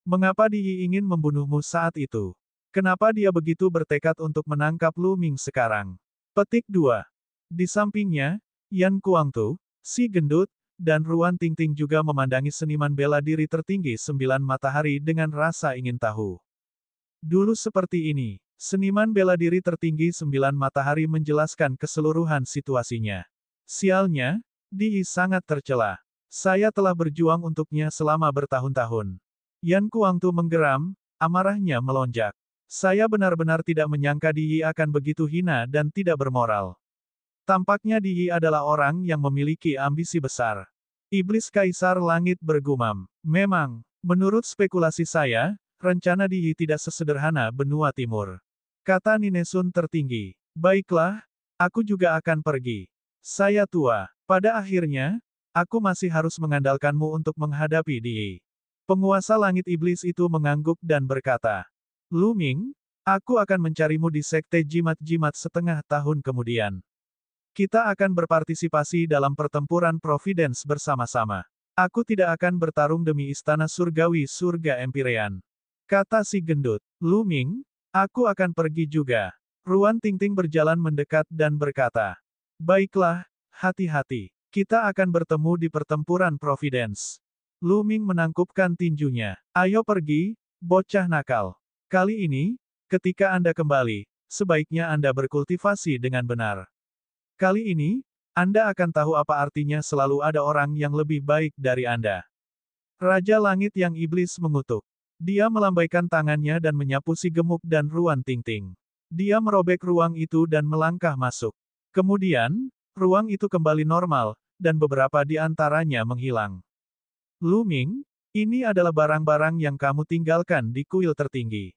Mengapa Di Yi ingin membunuhmu saat itu? Kenapa dia begitu bertekad untuk menangkap Lu Ming sekarang? Petik 2. Di sampingnya, Yan Kuangtu, si gendut, dan Ruan Tingting juga memandangi seniman bela diri tertinggi 9 matahari dengan rasa ingin tahu. Dulu seperti ini, seniman bela diri tertinggi 9 matahari menjelaskan keseluruhan situasinya. Sialnya, Di Yi sangat tercela. Saya telah berjuang untuknya selama bertahun-tahun. Yan Kuangtu menggeram, amarahnya melonjak. Saya benar-benar tidak menyangka Di Yi akan begitu hina dan tidak bermoral. Tampaknya Di Yi adalah orang yang memiliki ambisi besar. Iblis Kaisar Langit bergumam. Memang, menurut spekulasi saya, rencana Di Yi tidak sesederhana benua timur. Kata Ninesun tertinggi. Baiklah, aku juga akan pergi. Saya tua. Pada akhirnya, aku masih harus mengandalkanmu untuk menghadapi Di Yi. Penguasa langit iblis itu mengangguk dan berkata, Lu Ming, aku akan mencarimu di sekte jimat-jimat setengah tahun kemudian. Kita akan berpartisipasi dalam pertempuran Providence bersama-sama. Aku tidak akan bertarung demi istana surgawi surga Empyrean. Kata si gendut. Lu Ming, aku akan pergi juga. Ruan Tingting berjalan mendekat dan berkata, baiklah, hati-hati. Kita akan bertemu di pertempuran Providence. Lu Ming menangkupkan tinjunya. Ayo pergi, bocah nakal. Kali ini, ketika Anda kembali, sebaiknya Anda berkultivasi dengan benar. Kali ini, Anda akan tahu apa artinya selalu ada orang yang lebih baik dari Anda. Raja Langit yang iblis mengutuk. Dia melambaikan tangannya dan menyapu si gemuk dan Ruan Tingting. Dia merobek ruang itu dan melangkah masuk. Kemudian, ruang itu kembali normal, dan beberapa di antaranya menghilang. Lu Ming, ini adalah barang-barang yang kamu tinggalkan di kuil tertinggi.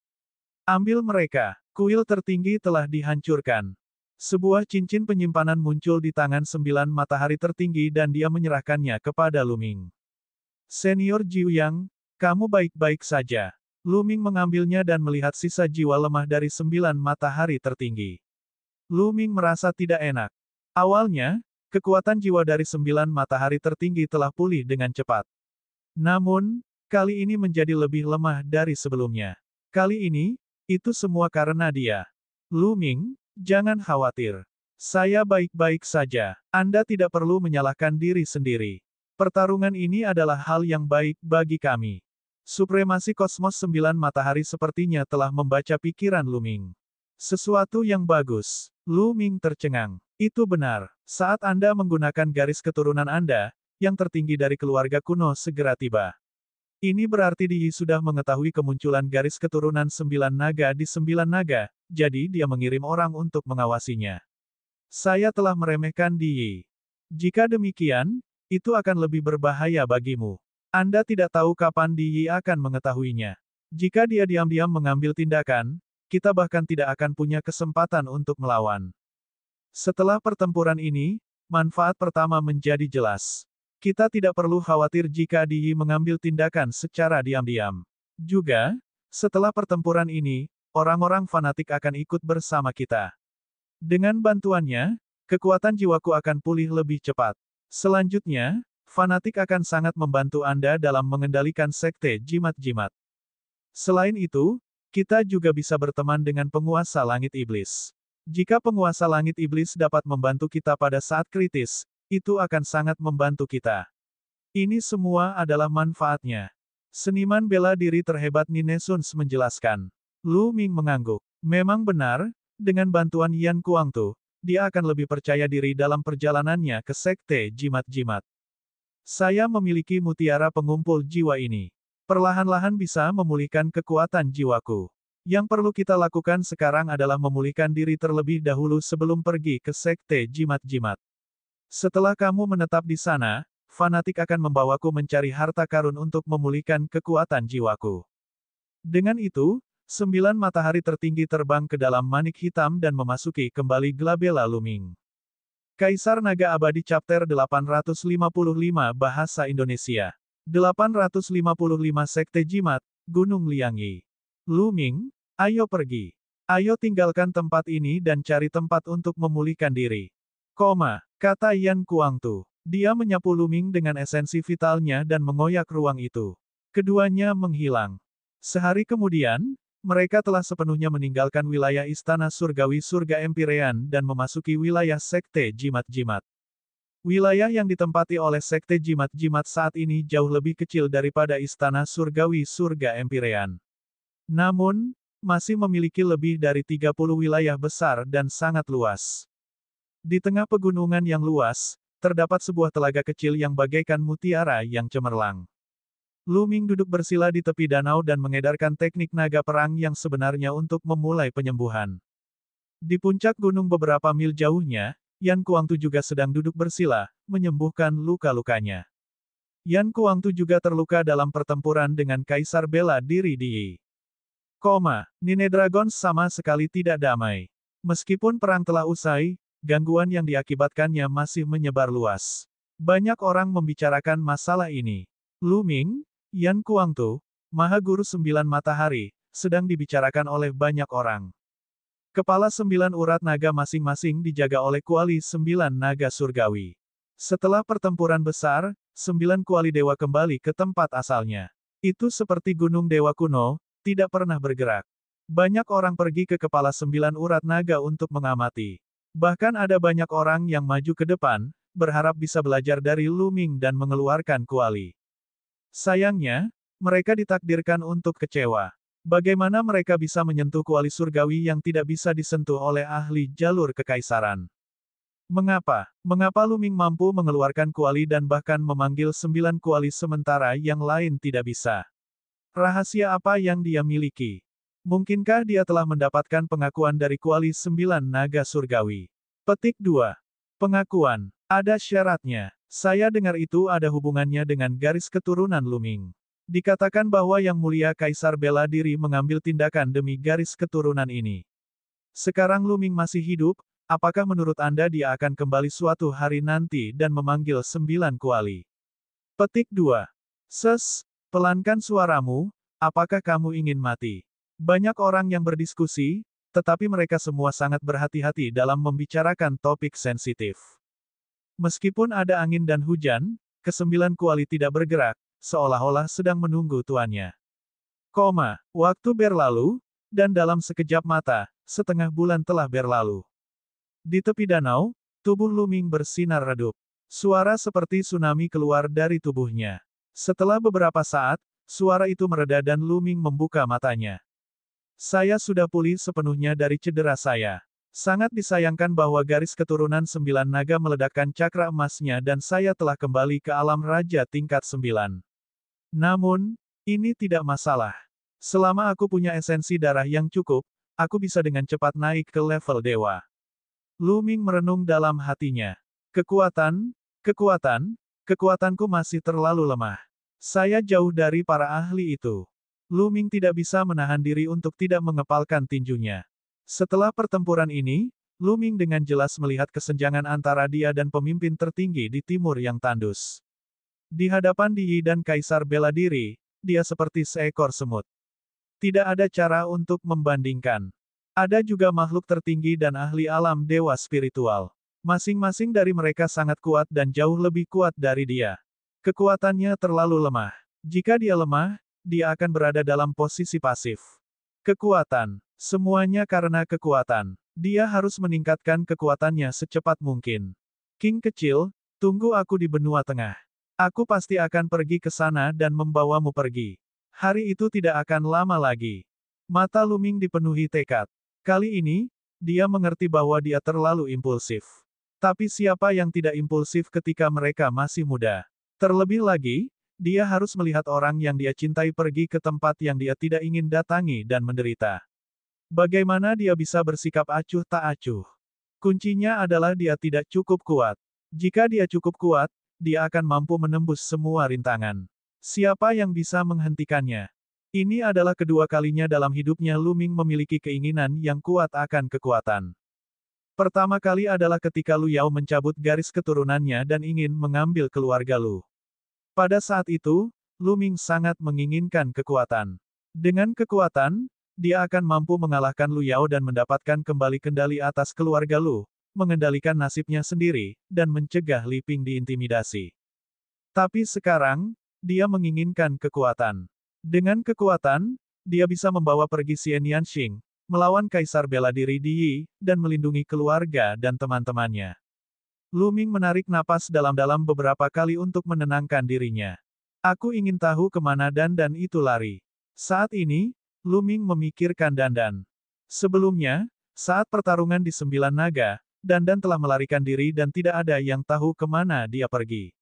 Ambil mereka. Kuil tertinggi telah dihancurkan. Sebuah cincin penyimpanan muncul di tangan 9 matahari tertinggi dan dia menyerahkannya kepada Lu Ming. Senior Jiu Yang, kamu baik-baik saja. Lu Ming mengambilnya dan melihat sisa jiwa lemah dari 9 matahari tertinggi. Lu Ming merasa tidak enak. Awalnya, kekuatan jiwa dari 9 matahari tertinggi telah pulih dengan cepat. Namun, kali ini menjadi lebih lemah dari sebelumnya. Kali ini, itu semua karena dia. Lu Ming, jangan khawatir. Saya baik-baik saja. Anda tidak perlu menyalahkan diri sendiri. Pertarungan ini adalah hal yang baik bagi kami. Supremasi kosmos 9 matahari sepertinya telah membaca pikiran Lu Ming. Sesuatu yang bagus. Lu Ming tercengang. Itu benar. Saat Anda menggunakan garis keturunan Anda, yang tertinggi dari keluarga kuno segera tiba. Ini berarti Di Yi sudah mengetahui kemunculan garis keturunan 9 naga di 9 naga, jadi dia mengirim orang untuk mengawasinya. Saya telah meremehkan Di Yi. Jika demikian, itu akan lebih berbahaya bagimu. Anda tidak tahu kapan Di Yi akan mengetahuinya. Jika dia diam-diam mengambil tindakan, kita bahkan tidak akan punya kesempatan untuk melawan. Setelah pertempuran ini, manfaat pertama menjadi jelas. Kita tidak perlu khawatir jika Di Yi mengambil tindakan secara diam-diam. Juga, setelah pertempuran ini, orang-orang fanatik akan ikut bersama kita. Dengan bantuannya, kekuatan jiwaku akan pulih lebih cepat. Selanjutnya, fanatik akan sangat membantu Anda dalam mengendalikan sekte jimat-jimat. Selain itu, kita juga bisa berteman dengan penguasa langit iblis. Jika penguasa langit iblis dapat membantu kita pada saat kritis, itu akan sangat membantu kita. Ini semua adalah manfaatnya. Seniman bela diri terhebat Nine Suns menjelaskan. Lu Ming mengangguk. Memang benar, dengan bantuan Yan Kuangtu, dia akan lebih percaya diri dalam perjalanannya ke sekte jimat-jimat. Saya memiliki mutiara pengumpul jiwa ini. Perlahan-lahan bisa memulihkan kekuatan jiwaku. Yang perlu kita lakukan sekarang adalah memulihkan diri terlebih dahulu sebelum pergi ke sekte jimat-jimat. Setelah kamu menetap di sana, fanatik akan membawaku mencari harta karun untuk memulihkan kekuatan jiwaku. Dengan itu, 9 matahari tertinggi terbang ke dalam manik hitam dan memasuki kembali Glabella Lu Ming. Kaisar Naga Abadi Chapter 855 Bahasa Indonesia. 855 Sekte Jimat, Gunung Liangyi. Lu Ming, ayo pergi. Ayo tinggalkan tempat ini dan cari tempat untuk memulihkan diri. Kata Yan Kuangtu. Dia menyapu Lu Ming dengan esensi vitalnya dan mengoyak ruang itu. Keduanya menghilang. Sehari kemudian, mereka telah sepenuhnya meninggalkan wilayah Istana Surgawi Surga Empirean dan memasuki wilayah Sekte Jimat-Jimat. Wilayah yang ditempati oleh Sekte Jimat-Jimat saat ini jauh lebih kecil daripada Istana Surgawi Surga Empirean. Namun, masih memiliki lebih dari 30 wilayah besar dan sangat luas. Di tengah pegunungan yang luas, terdapat sebuah telaga kecil yang bagaikan mutiara yang cemerlang. Lu Ming duduk bersila di tepi danau dan mengedarkan teknik naga perang yang sebenarnya untuk memulai penyembuhan. Di puncak gunung beberapa mil jauhnya, Yan Kuangtu juga sedang duduk bersila, menyembuhkan luka-lukanya. Yan Kuangtu juga terluka dalam pertempuran dengan Kaisar Bela Diri Di Yi. Nine Dragons sama sekali tidak damai. Meskipun perang telah usai, gangguan yang diakibatkannya masih menyebar luas. Banyak orang membicarakan masalah ini. Lu Ming, Yan Kuangtu, Maha Guru 9 Matahari, sedang dibicarakan oleh banyak orang. Kepala 9 urat naga masing-masing dijaga oleh kuali 9 naga surgawi. Setelah pertempuran besar, 9 kuali dewa kembali ke tempat asalnya. Itu seperti gunung dewa kuno, tidak pernah bergerak. Banyak orang pergi ke kepala 9 urat naga untuk mengamati. Bahkan ada banyak orang yang maju ke depan, berharap bisa belajar dari Lu Ming dan mengeluarkan kuali. Sayangnya, mereka ditakdirkan untuk kecewa. Bagaimana mereka bisa menyentuh kuali surgawi yang tidak bisa disentuh oleh ahli jalur kekaisaran? Mengapa? Mengapa Lu Ming mampu mengeluarkan kuali dan bahkan memanggil 9 kuali sementara yang lain tidak bisa? Rahasia apa yang dia miliki? Mungkinkah dia telah mendapatkan pengakuan dari kuali 9 naga surgawi? Petik 2. Pengakuan. Ada syaratnya. Saya dengar itu ada hubungannya dengan garis keturunan Luming. Dikatakan bahwa Yang Mulia Kaisar bela diri mengambil tindakan demi garis keturunan ini. Sekarang Luming masih hidup, apakah menurut Anda dia akan kembali suatu hari nanti dan memanggil 9 kuali? Petik 2. Pelankan suaramu, apakah kamu ingin mati? Banyak orang yang berdiskusi, tetapi mereka semua sangat berhati-hati dalam membicarakan topik sensitif. Meskipun ada angin dan hujan, ke-9 kuali tidak bergerak, seolah-olah sedang menunggu tuannya. Waktu berlalu, dan dalam sekejap mata, setengah bulan telah berlalu. Di tepi danau, tubuh Luming bersinar redup. Suara seperti tsunami keluar dari tubuhnya. Setelah beberapa saat, suara itu mereda dan Luming membuka matanya. Saya sudah pulih sepenuhnya dari cedera saya. Sangat disayangkan bahwa garis keturunan 9 naga meledakkan cakra emasnya dan saya telah kembali ke alam raja tingkat 9. Namun, ini tidak masalah. Selama aku punya esensi darah yang cukup, aku bisa dengan cepat naik ke level dewa. Luming merenung dalam hatinya. Kekuatanku masih terlalu lemah. Saya jauh dari para ahli itu. Luming tidak bisa menahan diri untuk tidak mengepalkan tinjunya. Setelah pertempuran ini, Luming dengan jelas melihat kesenjangan antara dia dan pemimpin tertinggi di timur yang tandus. Di hadapan Yi dan Kaisar bela diri, dia seperti seekor semut. Tidak ada cara untuk membandingkan. Ada juga makhluk tertinggi dan ahli alam dewa spiritual. Masing-masing dari mereka sangat kuat dan jauh lebih kuat dari dia. Kekuatannya terlalu lemah. Jika dia lemah, dia akan berada dalam posisi pasif. Kekuatan. Semuanya karena kekuatan. Dia harus meningkatkan kekuatannya secepat mungkin. King kecil, tunggu aku di benua tengah. Aku pasti akan pergi ke sana dan membawamu pergi. Hari itu tidak akan lama lagi. Mata Luming dipenuhi tekad. Kali ini, dia mengerti bahwa dia terlalu impulsif. Tapi siapa yang tidak impulsif ketika mereka masih muda? Terlebih lagi, dia harus melihat orang yang dia cintai pergi ke tempat yang dia tidak ingin datangi dan menderita. Bagaimana dia bisa bersikap acuh tak acuh? Kuncinya adalah dia tidak cukup kuat. Jika dia cukup kuat, dia akan mampu menembus semua rintangan. Siapa yang bisa menghentikannya? Ini adalah kedua kalinya dalam hidupnya Luming memiliki keinginan yang kuat akan kekuatan. Pertama kali adalah ketika Lu Yao mencabut garis keturunannya dan ingin mengambil keluarga Lu. Pada saat itu, Luming sangat menginginkan kekuatan. Dengan kekuatan, dia akan mampu mengalahkan Lu Yao dan mendapatkan kembali kendali atas keluarga Lu, mengendalikan nasibnya sendiri, dan mencegah Li Ping diintimidasi. Tapi sekarang, dia menginginkan kekuatan. Dengan kekuatan, dia bisa membawa pergi Xian Yanxing, melawan Kaisar bela diri Di Yi, dan melindungi keluarga dan teman-temannya. Luming menarik napas dalam-dalam beberapa kali untuk menenangkan dirinya. Aku ingin tahu kemana Dandan itu lari. Saat ini, Luming memikirkan Dandan. Sebelumnya, saat pertarungan di 9 naga, Dandan telah melarikan diri dan tidak ada yang tahu kemana dia pergi.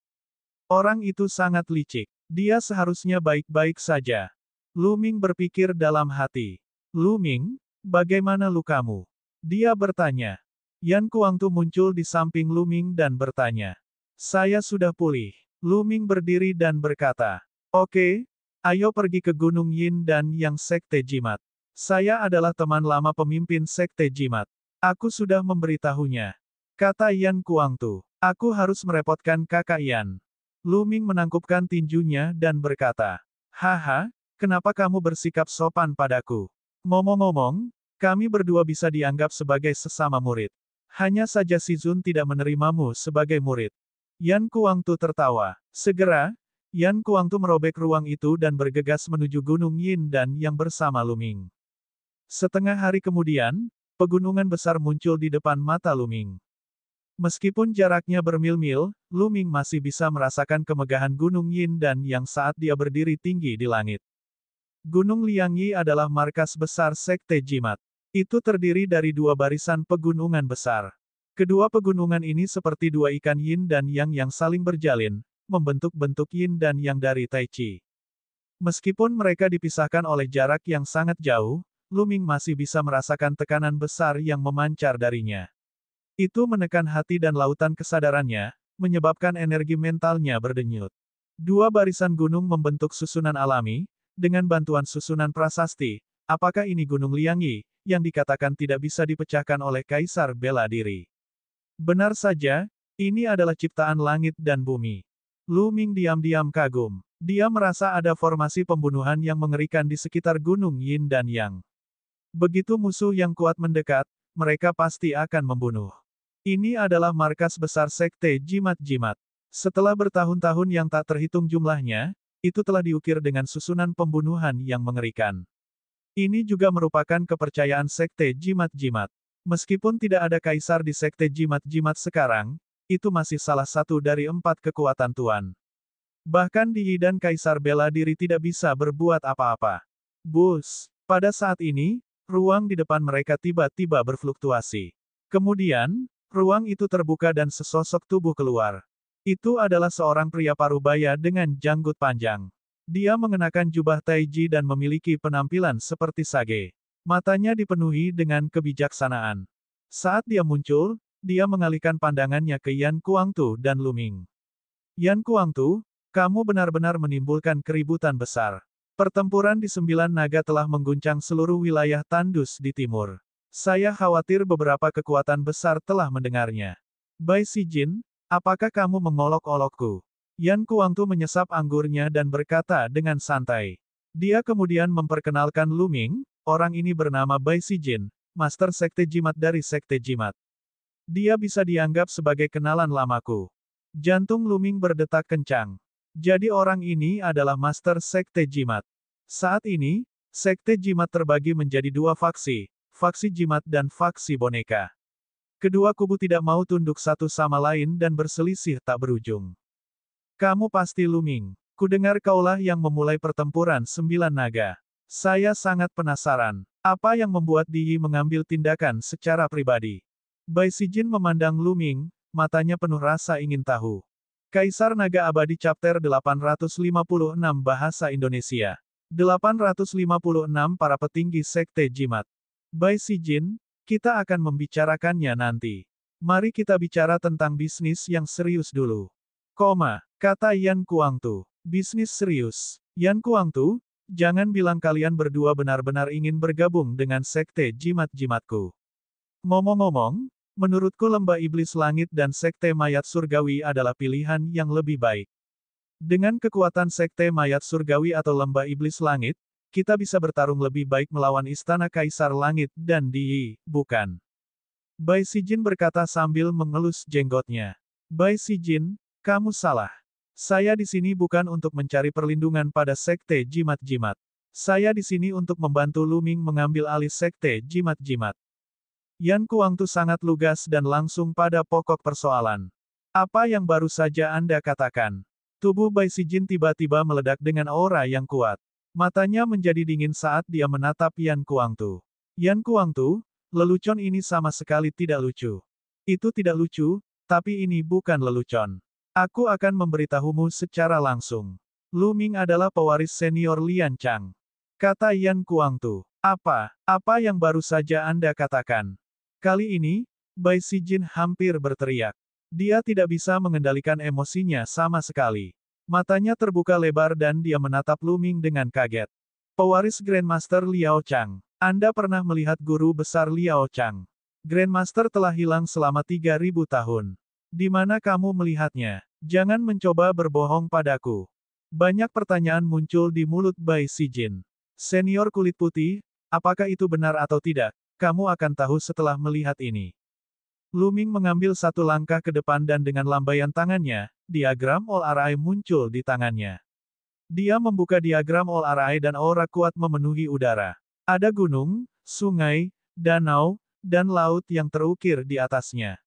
Orang itu sangat licik. Dia seharusnya baik-baik saja. Luming berpikir dalam hati. Luming, bagaimana lukamu? Dia bertanya. Yan Kuangtu muncul di samping Luming dan bertanya. Saya sudah pulih. Luming berdiri dan berkata. Oke, ayo pergi ke Gunung Yin dan Yang Sekte Jimat. Saya adalah teman lama pemimpin Sekte Jimat. Aku sudah memberitahunya. Kata Yan Kuangtu. Aku harus merepotkan kakak Yan. Luming menangkupkan tinjunya dan berkata. Haha, kenapa kamu bersikap sopan padaku? Ngomong-ngomong, kami berdua bisa dianggap sebagai sesama murid. Hanya saja si Zun tidak menerimamu sebagai murid. Yan Kuangtu tertawa. Segera, Yan Kuangtu merobek ruang itu dan bergegas menuju Gunung Yin dan Yang bersama Luming. Setengah hari kemudian, pegunungan besar muncul di depan mata Luming. Meskipun jaraknya bermil-mil, Luming masih bisa merasakan kemegahan Gunung Yin dan Yang saat dia berdiri tinggi di langit. Gunung Liangyi adalah markas besar Sekte Jimat. Itu terdiri dari dua barisan pegunungan besar. Kedua pegunungan ini seperti dua ikan Yin dan Yang saling berjalin, membentuk bentuk Yin dan Yang dari Tai Chi. Meskipun mereka dipisahkan oleh jarak yang sangat jauh, Luming masih bisa merasakan tekanan besar yang memancar darinya. Itu menekan hati dan lautan kesadarannya, menyebabkan energi mentalnya berdenyut. Dua barisan gunung membentuk susunan alami, dengan bantuan susunan prasasti. Apakah ini Gunung Liangyi, yang dikatakan tidak bisa dipecahkan oleh Kaisar Bela Diri? Benar saja, ini adalah ciptaan langit dan bumi. Lu Ming diam-diam kagum. Dia merasa ada formasi pembunuhan yang mengerikan di sekitar Gunung Yin dan Yang. Begitu musuh yang kuat mendekat, mereka pasti akan membunuh. Ini adalah markas besar Sekte Jimat-Jimat. Setelah bertahun-tahun yang tak terhitung jumlahnya, itu telah diukir dengan susunan pembunuhan yang mengerikan. Ini juga merupakan kepercayaan Sekte Jimat-Jimat. Meskipun tidak ada kaisar di Sekte Jimat-Jimat sekarang, itu masih salah satu dari 4 kekuatan Tuan. Bahkan Di Yi dan Kaisar Bela Diri tidak bisa berbuat apa-apa. Bus. Pada saat ini, ruang di depan mereka tiba-tiba berfluktuasi. Kemudian, ruang itu terbuka dan sesosok tubuh keluar. Itu adalah seorang pria parubaya dengan janggut panjang. Dia mengenakan jubah taiji dan memiliki penampilan seperti sage. Matanya dipenuhi dengan kebijaksanaan. Saat dia muncul, dia mengalihkan pandangannya ke Yan Kuangtu dan Lu Ming. Yan Kuangtu, kamu benar-benar menimbulkan keributan besar. Pertempuran di 9 naga telah mengguncang seluruh wilayah tandus di timur. Saya khawatir beberapa kekuatan besar telah mendengarnya. Bai Sijin, apakah kamu mengolok-olokku? Yan Kuangtu menyesap anggurnya dan berkata dengan santai. Dia kemudian memperkenalkan Lu Ming, orang ini bernama Bai Sijin, Master Sekte Jimat dari Sekte Jimat. Dia bisa dianggap sebagai kenalan lamaku. Jantung Lu Ming berdetak kencang. Jadi orang ini adalah Master Sekte Jimat. Saat ini, Sekte Jimat terbagi menjadi 2 faksi, faksi Jimat dan faksi boneka. Kedua kubu tidak mau tunduk satu sama lain dan berselisih tak berujung. Kamu pasti Lu Ming. Kudengar kaulah yang memulai pertempuran 9 naga. Saya sangat penasaran, apa yang membuat Di Yi mengambil tindakan secara pribadi. Bai Sijin memandang Lu Ming, matanya penuh rasa ingin tahu. Kaisar Naga Abadi Chapter 856 Bahasa Indonesia. 856 Para Petinggi Sekte Jimat. Bai Sijin, kita akan membicarakannya nanti. Mari kita bicara tentang bisnis yang serius dulu. Kata Yan Kuangtu. Bisnis serius. Yan Kuangtu, jangan bilang kalian berdua benar-benar ingin bergabung dengan Sekte Jimat-Jimatku. Ngomong-ngomong, menurutku Lembah Iblis Langit dan Sekte Mayat Surgawi adalah pilihan yang lebih baik. Dengan kekuatan Sekte Mayat Surgawi atau Lembah Iblis Langit, kita bisa bertarung lebih baik melawan Istana Kaisar Langit dan Di Yi, bukan? Bai Sijin berkata sambil mengelus jenggotnya. Bai Sijin, kamu salah. Saya di sini bukan untuk mencari perlindungan pada Sekte Jimat-Jimat. Saya di sini untuk membantu Lu Ming mengambil alih Sekte Jimat-Jimat. Yan Kuangtu sangat lugas dan langsung pada pokok persoalan. Apa yang baru saja Anda katakan? Tubuh Bai Sijin tiba-tiba meledak dengan aura yang kuat. Matanya menjadi dingin saat dia menatap Yan Kuangtu. Yan Kuangtu, lelucon ini sama sekali tidak lucu. Itu tidak lucu, tapi ini bukan lelucon. Aku akan memberitahumu secara langsung. Lu Ming adalah pewaris senior Lian Chang. Kata Yan Kuangtu. Apa yang baru saja Anda katakan? Kali ini, Bai Sijin hampir berteriak. Dia tidak bisa mengendalikan emosinya sama sekali. Matanya terbuka lebar dan dia menatap Lu Ming dengan kaget. Pewaris Grandmaster Liao Chang. Anda pernah melihat guru besar Liao Chang? Grandmaster telah hilang selama 3000 tahun. Di mana kamu melihatnya? Jangan mencoba berbohong padaku. Banyak pertanyaan muncul di mulut Bai Sijin. Senior kulit putih, apakah itu benar atau tidak? Kamu akan tahu setelah melihat ini. Lu Ming mengambil satu langkah ke depan dan dengan lambaian tangannya, diagram All Rai muncul di tangannya. Dia membuka diagram All Rai dan aura kuat memenuhi udara. Ada gunung, sungai, danau, dan laut yang terukir di atasnya.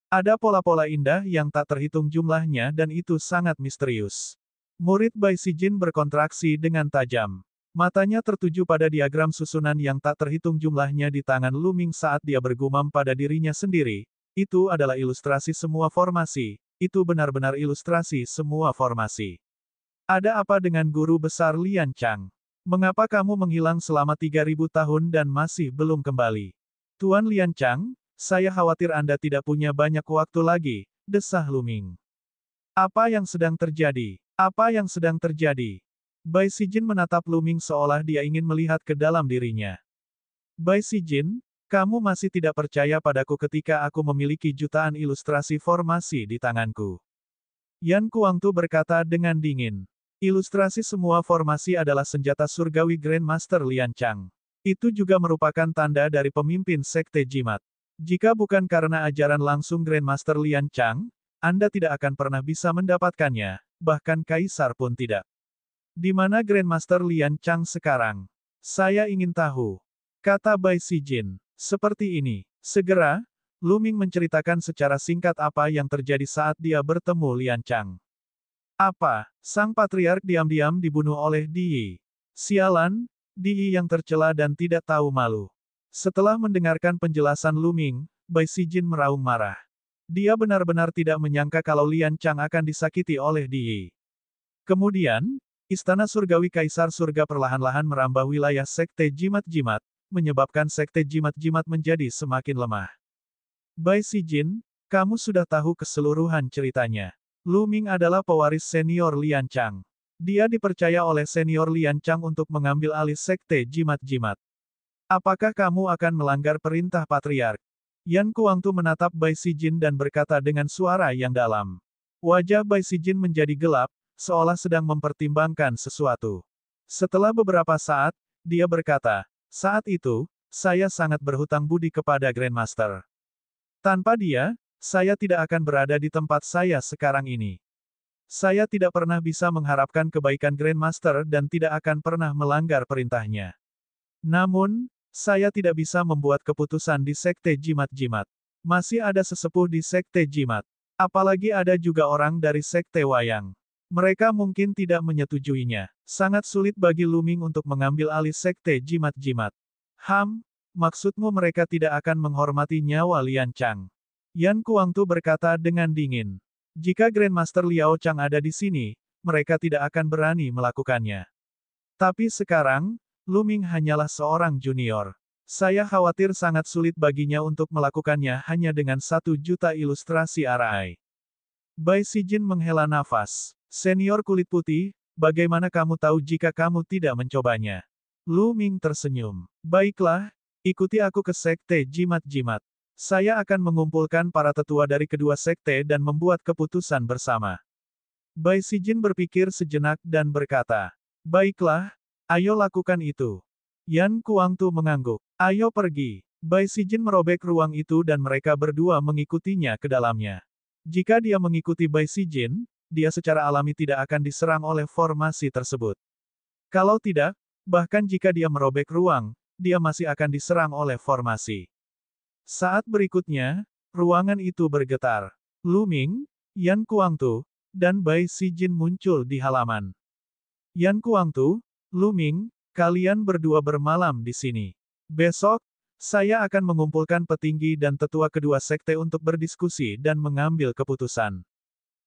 Ada pola-pola indah yang tak terhitung jumlahnya dan itu sangat misterius. Murid Bai Sijin berkontraksi dengan tajam. Matanya tertuju pada diagram susunan yang tak terhitung jumlahnya di tangan Lu Ming saat dia bergumam pada dirinya sendiri. Itu adalah ilustrasi semua formasi. Itu benar-benar ilustrasi semua formasi. Ada apa dengan guru besar Lian Chang? Mengapa kamu menghilang selama 3000 tahun dan masih belum kembali? Tuan Lian Chang, saya khawatir Anda tidak punya banyak waktu lagi, desah Lu Ming. Apa yang sedang terjadi? Apa yang sedang terjadi? Bai Sijin menatap Lu Ming seolah dia ingin melihat ke dalam dirinya. Bai Sijin, kamu masih tidak percaya padaku ketika aku memiliki jutaan ilustrasi formasi di tanganku. Yan Kuangtu berkata dengan dingin. Ilustrasi semua formasi adalah senjata surgawi Grandmaster Lian Chang. Itu juga merupakan tanda dari pemimpin Sekte Jimat. Jika bukan karena ajaran langsung Grandmaster Lian Chang, Anda tidak akan pernah bisa mendapatkannya, bahkan Kaisar pun tidak. Di mana Grandmaster Lian Chang sekarang? Saya ingin tahu. Kata Bai Sijin. Seperti ini. Segera, Lu Ming menceritakan secara singkat apa yang terjadi saat dia bertemu Lian Chang. Apa? Sang Patriark diam-diam dibunuh oleh Di Yi. Sialan, Di Yi yang tercela dan tidak tahu malu. Setelah mendengarkan penjelasan Lu Ming, Bai Sijin meraung marah. Dia benar-benar tidak menyangka kalau Lian Chang akan disakiti oleh Di Yi. Kemudian, Istana Surgawi Kaisar Surga perlahan-lahan merambah wilayah Sekte Jimat-Jimat, menyebabkan Sekte Jimat-Jimat menjadi semakin lemah. Bai Sijin, kamu sudah tahu keseluruhan ceritanya. Lu Ming adalah pewaris senior Lian Chang. Dia dipercaya oleh senior Lian Chang untuk mengambil alih Sekte Jimat-Jimat. Apakah kamu akan melanggar perintah Patriark? Yan Kuangtu menatap Bai Sijin dan berkata dengan suara yang dalam. Wajah Bai Sijin menjadi gelap, seolah sedang mempertimbangkan sesuatu. Setelah beberapa saat, dia berkata, saat itu, saya sangat berhutang budi kepada Grandmaster. Tanpa dia, saya tidak akan berada di tempat saya sekarang ini. Saya tidak pernah bisa mengharapkan kebaikan Grandmaster dan tidak akan pernah melanggar perintahnya. Namun, saya tidak bisa membuat keputusan di Sekte Jimat-Jimat. Masih ada sesepuh di Sekte Jimat. Apalagi ada juga orang dari Sekte Wayang. Mereka mungkin tidak menyetujuinya. Sangat sulit bagi Lu Ming untuk mengambil alih Sekte Jimat-Jimat. Maksudmu mereka tidak akan menghormati nyawa Lian Chang? Yan Kuangtu berkata dengan dingin. Jika Grandmaster Liao Chang ada di sini, mereka tidak akan berani melakukannya. Tapi sekarang, Lu Ming hanyalah seorang junior. Saya khawatir sangat sulit baginya untuk melakukannya hanya dengan 1 juta ilustrasi RI. Bai Sijin menghela nafas. Senior kulit putih, bagaimana kamu tahu jika kamu tidak mencobanya? Lu Ming tersenyum. Baiklah, ikuti aku ke Sekte Jimat-Jimat. Saya akan mengumpulkan para tetua dari kedua sekte dan membuat keputusan bersama. Bai Sijin berpikir sejenak dan berkata, baiklah, ayo lakukan itu. Yan Kuangtu mengangguk. Ayo pergi. Bai Sijin merobek ruang itu dan mereka berdua mengikutinya ke dalamnya. Jika dia mengikuti Bai Sijin, dia secara alami tidak akan diserang oleh formasi tersebut. Kalau tidak, bahkan jika dia merobek ruang, dia masih akan diserang oleh formasi. Saat berikutnya, ruangan itu bergetar. Lu Ming, Yan Kuangtu, dan Bai Sijin muncul di halaman. Yan Kuangtu, Lu Ming, kalian berdua bermalam di sini. Besok, saya akan mengumpulkan petinggi dan tetua kedua sekte untuk berdiskusi dan mengambil keputusan.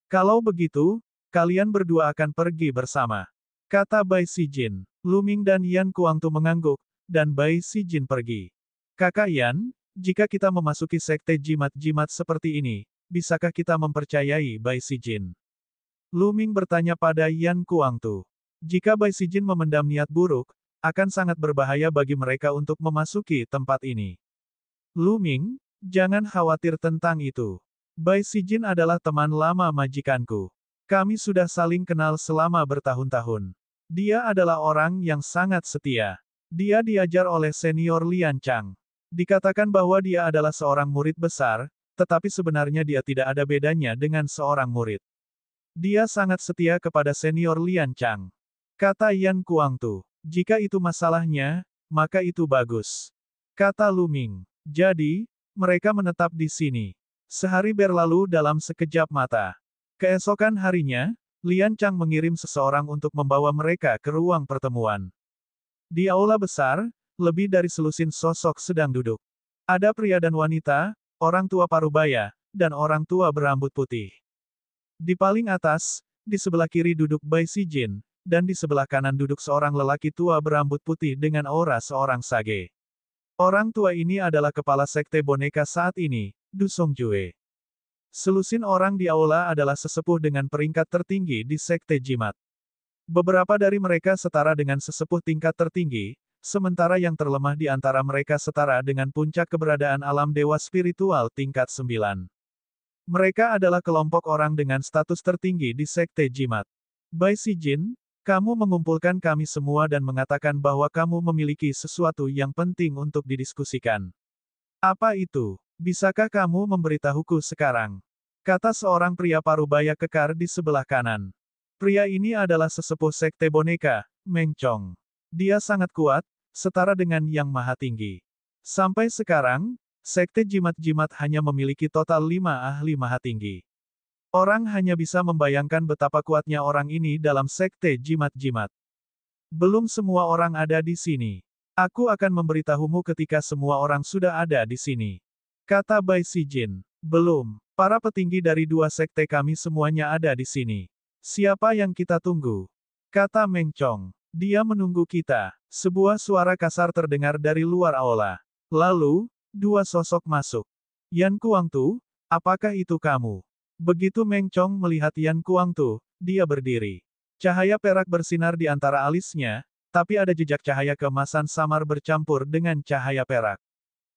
Kalau begitu, kalian berdua akan pergi bersama. Kata Bai Sijin. Lu Ming dan Yan Kuangtu mengangguk, dan Bai Sijin pergi. Kakak Yan, jika kita memasuki sekte jimat-jimat seperti ini, bisakah kita mempercayai Bai Sijin? Lu Ming bertanya pada Yan Kuangtu. Jika Bai Sijin memendam niat buruk, akan sangat berbahaya bagi mereka untuk memasuki tempat ini. Lu Ming, jangan khawatir tentang itu. Bai Sijin adalah teman lama majikanku. Kami sudah saling kenal selama bertahun-tahun. Dia adalah orang yang sangat setia. Dia diajar oleh senior Lian Chang. Dikatakan bahwa dia adalah seorang murid besar, tetapi sebenarnya dia tidak ada bedanya dengan seorang murid. Dia sangat setia kepada senior Lian Chang. Kata Yan Kuangtu. Jika itu masalahnya, maka itu bagus. Kata Lu Ming. Jadi, mereka menetap di sini. Sehari berlalu dalam sekejap mata. Keesokan harinya, Lian Chang mengirim seseorang untuk membawa mereka ke ruang pertemuan. Di aula besar, lebih dari selusin sosok sedang duduk. Ada pria dan wanita, orang tua parubaya, dan orang tua berambut putih. Di paling atas, di sebelah kiri duduk Bai Sijin, dan di sebelah kanan duduk seorang lelaki tua berambut putih dengan aura seorang sage. Orang tua ini adalah kepala sekte boneka saat ini, Du Songjue. Selusin orang di aula adalah sesepuh dengan peringkat tertinggi di sekte jimat. Beberapa dari mereka setara dengan sesepuh tingkat tertinggi, sementara yang terlemah di antara mereka setara dengan puncak keberadaan alam dewa spiritual tingkat 9. Mereka adalah kelompok orang dengan status tertinggi di sekte jimat. Bai Sijin, kamu mengumpulkan kami semua dan mengatakan bahwa kamu memiliki sesuatu yang penting untuk didiskusikan. Apa itu? Bisakah kamu memberitahuku sekarang? Kata seorang pria parubaya kekar di sebelah kanan. Pria ini adalah sesepuh sekte boneka, Meng Chong. Dia sangat kuat, setara dengan Yang Maha Tinggi. Sampai sekarang, sekte jimat-jimat hanya memiliki total 5 ahli maha tinggi. Orang hanya bisa membayangkan betapa kuatnya orang ini dalam sekte jimat-jimat. Belum semua orang ada di sini. Aku akan memberitahumu ketika semua orang sudah ada di sini. Kata Bai Sijin. Belum. Para petinggi dari dua sekte kami semuanya ada di sini. Siapa yang kita tunggu? Kata Meng Chong. Dia menunggu kita. Sebuah suara kasar terdengar dari luar aula. Lalu, dua sosok masuk. Yan Kuangtu, apakah itu kamu? Begitu Meng Chong melihat Yan Kuangtu, dia berdiri. Cahaya perak bersinar di antara alisnya, tapi ada jejak cahaya keemasan samar bercampur dengan cahaya perak.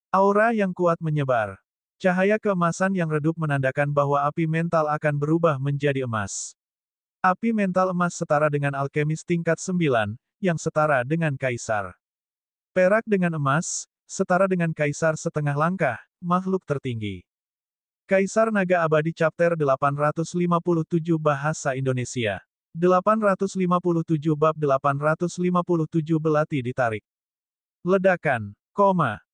Aura yang kuat menyebar. Cahaya keemasan yang redup menandakan bahwa api mental akan berubah menjadi emas. Api mental emas setara dengan alkemis tingkat 9, yang setara dengan kaisar. Perak dengan emas, setara dengan kaisar setengah langkah, makhluk tertinggi. Kaisar Naga Abadi Chapter 857 Bahasa Indonesia. 857 bab 857 belati ditarik. Ledakan,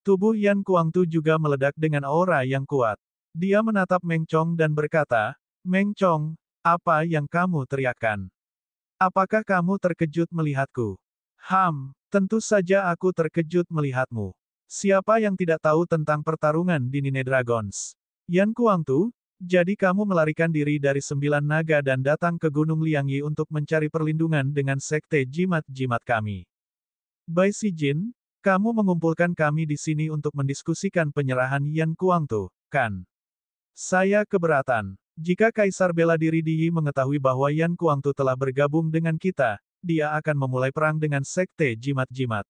tubuh Yan Kuangtu juga meledak dengan aura yang kuat. Dia menatap Meng Chong dan berkata, Meng Chong, apa yang kamu teriakkan? Apakah kamu terkejut melihatku? Tentu saja aku terkejut melihatmu. Siapa yang tidak tahu tentang pertarungan di Nine Dragons? Yan Kuangtu, jadi kamu melarikan diri dari 9 naga dan datang ke Gunung Liangyi untuk mencari perlindungan dengan sekte jimat-jimat kami. Bai Sijin, kamu mengumpulkan kami di sini untuk mendiskusikan penyerahan Yan Kuangtu, kan? Saya keberatan. Jika Kaisar Bela Diri Di Yi mengetahui bahwa Yan Kuangtu telah bergabung dengan kita, dia akan memulai perang dengan sekte jimat-jimat.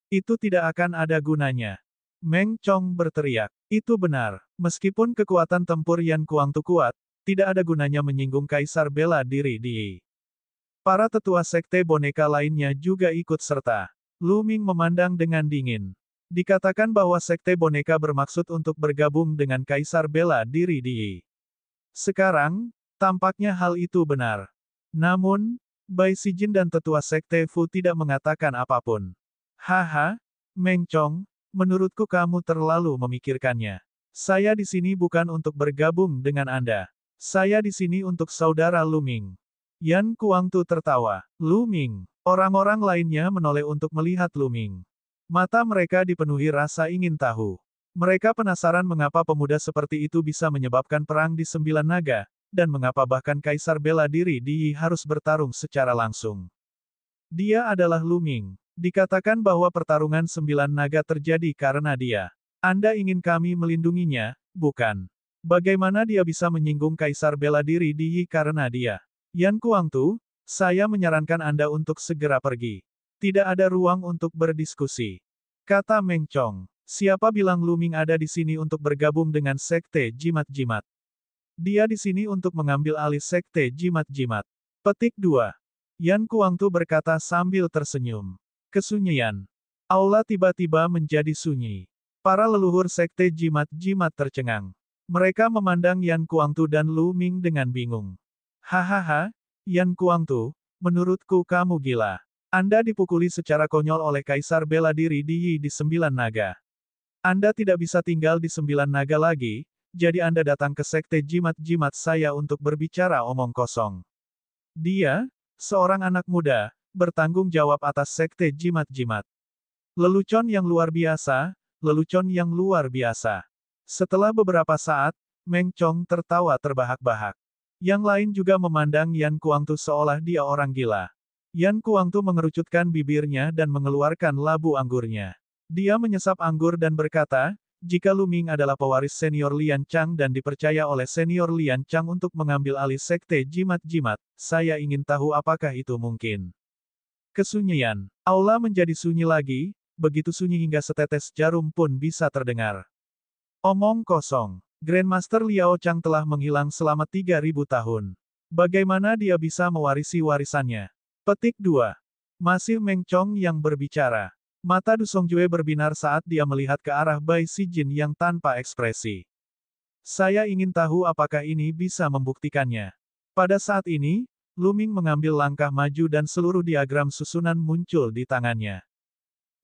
Itu tidak akan ada gunanya. Meng Chong berteriak. Itu benar. Meskipun kekuatan tempur Yan Kuangtu kuat, tidak ada gunanya menyinggung Kaisar Bela Diri Di Yi. Para tetua sekte boneka lainnya juga ikut serta. Lu Ming memandang dengan dingin. Dikatakan bahwa sekte boneka bermaksud untuk bergabung dengan Kaisar Bela Diri Di Yi. Sekarang, tampaknya hal itu benar. Namun, Bai Sijin dan tetua sekte Fu tidak mengatakan apapun. Haha, Meng Chong, menurutku kamu terlalu memikirkannya. Saya di sini bukan untuk bergabung dengan Anda. Saya di sini untuk saudara Lu Ming. Yan Kuangtu tertawa. Lu Ming. Orang-orang lainnya menoleh untuk melihat Lu Ming. Mata mereka dipenuhi rasa ingin tahu. Mereka penasaran mengapa pemuda seperti itu bisa menyebabkan perang di 9 naga, dan mengapa bahkan Kaisar Bela Diri Di Yi harus bertarung secara langsung. Dia adalah Lu Ming. Dikatakan bahwa pertarungan 9 naga terjadi karena dia. Anda ingin kami melindunginya, bukan? Bagaimana dia bisa menyinggung Kaisar Bela Diri Di Yi karena dia? Yan Kuangtu, saya menyarankan Anda untuk segera pergi. Tidak ada ruang untuk berdiskusi. Kata Meng Chong. Siapa bilang Lu Ming ada di sini untuk bergabung dengan sekte jimat-jimat? Dia di sini untuk mengambil alih sekte jimat-jimat. Petik 2. Yan Kuangtu berkata sambil tersenyum. Kesunyian. Aula tiba-tiba menjadi sunyi. Para leluhur sekte jimat-jimat tercengang. Mereka memandang Yan Kuangtu dan Lu Ming dengan bingung. Hahaha, Yan Kuangtu, menurutku kamu gila. Anda dipukuli secara konyol oleh Kaisar Bela Diri Di Yi di 9 naga. Anda tidak bisa tinggal di 9 naga lagi, jadi Anda datang ke sekte jimat-jimat saya untuk berbicara omong kosong. Dia, seorang anak muda, bertanggung jawab atas sekte jimat-jimat. Lelucon yang luar biasa, lelucon yang luar biasa. Setelah beberapa saat, Meng Chong tertawa terbahak-bahak. Yang lain juga memandang Yan Kuangtu seolah dia orang gila. Yan Kuangtu mengerucutkan bibirnya dan mengeluarkan labu anggurnya. Dia menyesap anggur dan berkata, jika Lu Ming adalah pewaris senior Lian Chang dan dipercaya oleh senior Lian Chang untuk mengambil alih sekte jimat-jimat, saya ingin tahu apakah itu mungkin. Kesunyian. Aula menjadi sunyi lagi, begitu sunyi hingga setetes jarum pun bisa terdengar. Omong kosong. Grandmaster Liao Chang telah menghilang selama 3.000 tahun. Bagaimana dia bisa mewarisi warisannya? Petik 2. Masih Meng Chong yang berbicara. Mata Du Songjue berbinar saat dia melihat ke arah Bai Sijin yang tanpa ekspresi. Saya ingin tahu apakah ini bisa membuktikannya. Pada saat ini, Lu Ming mengambil langkah maju dan seluruh diagram susunan muncul di tangannya.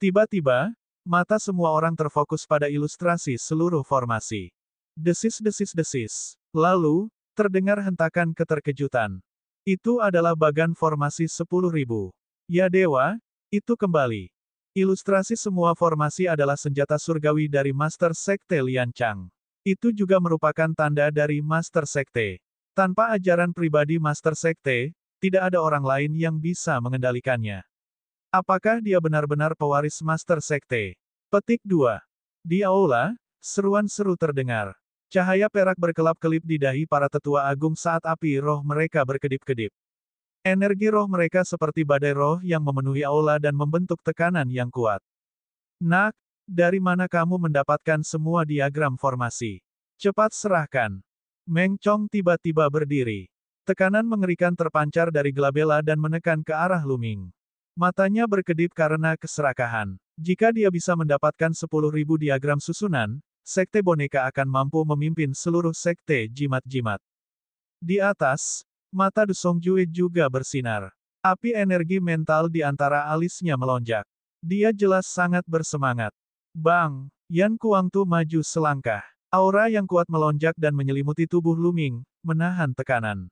Tiba-tiba, mata semua orang terfokus pada ilustrasi seluruh formasi. Desis-desis-desis. Lalu, terdengar hentakan keterkejutan. Itu adalah bagan formasi 10.000. Ya dewa, itu kembali. Ilustrasi semua formasi adalah senjata surgawi dari Master Sekte Lian Chang. Itu juga merupakan tanda dari Master Sekte. Tanpa ajaran pribadi Master Sekte, tidak ada orang lain yang bisa mengendalikannya. Apakah dia benar-benar pewaris Master Sekte? Petik 2. Di aula, seruan seru terdengar. Cahaya perak berkelap-kelip di dahi para tetua agung saat api roh mereka berkedip-kedip. Energi roh mereka seperti badai roh yang memenuhi aula dan membentuk tekanan yang kuat. Nak, dari mana kamu mendapatkan semua diagram formasi? Cepat serahkan. Meng Chong tiba-tiba berdiri. Tekanan mengerikan terpancar dari Glabella dan menekan ke arah Lu Ming. Matanya berkedip karena keserakahan. Jika dia bisa mendapatkan 10.000 diagram susunan, sekte boneka akan mampu memimpin seluruh sekte jimat-jimat. Di atas, mata Du Songjue juga bersinar. Api energi mental di antara alisnya melonjak. Dia jelas sangat bersemangat. Bang! Yan Kuangtu maju selangkah. Aura yang kuat melonjak dan menyelimuti tubuh Lu Ming, menahan tekanan.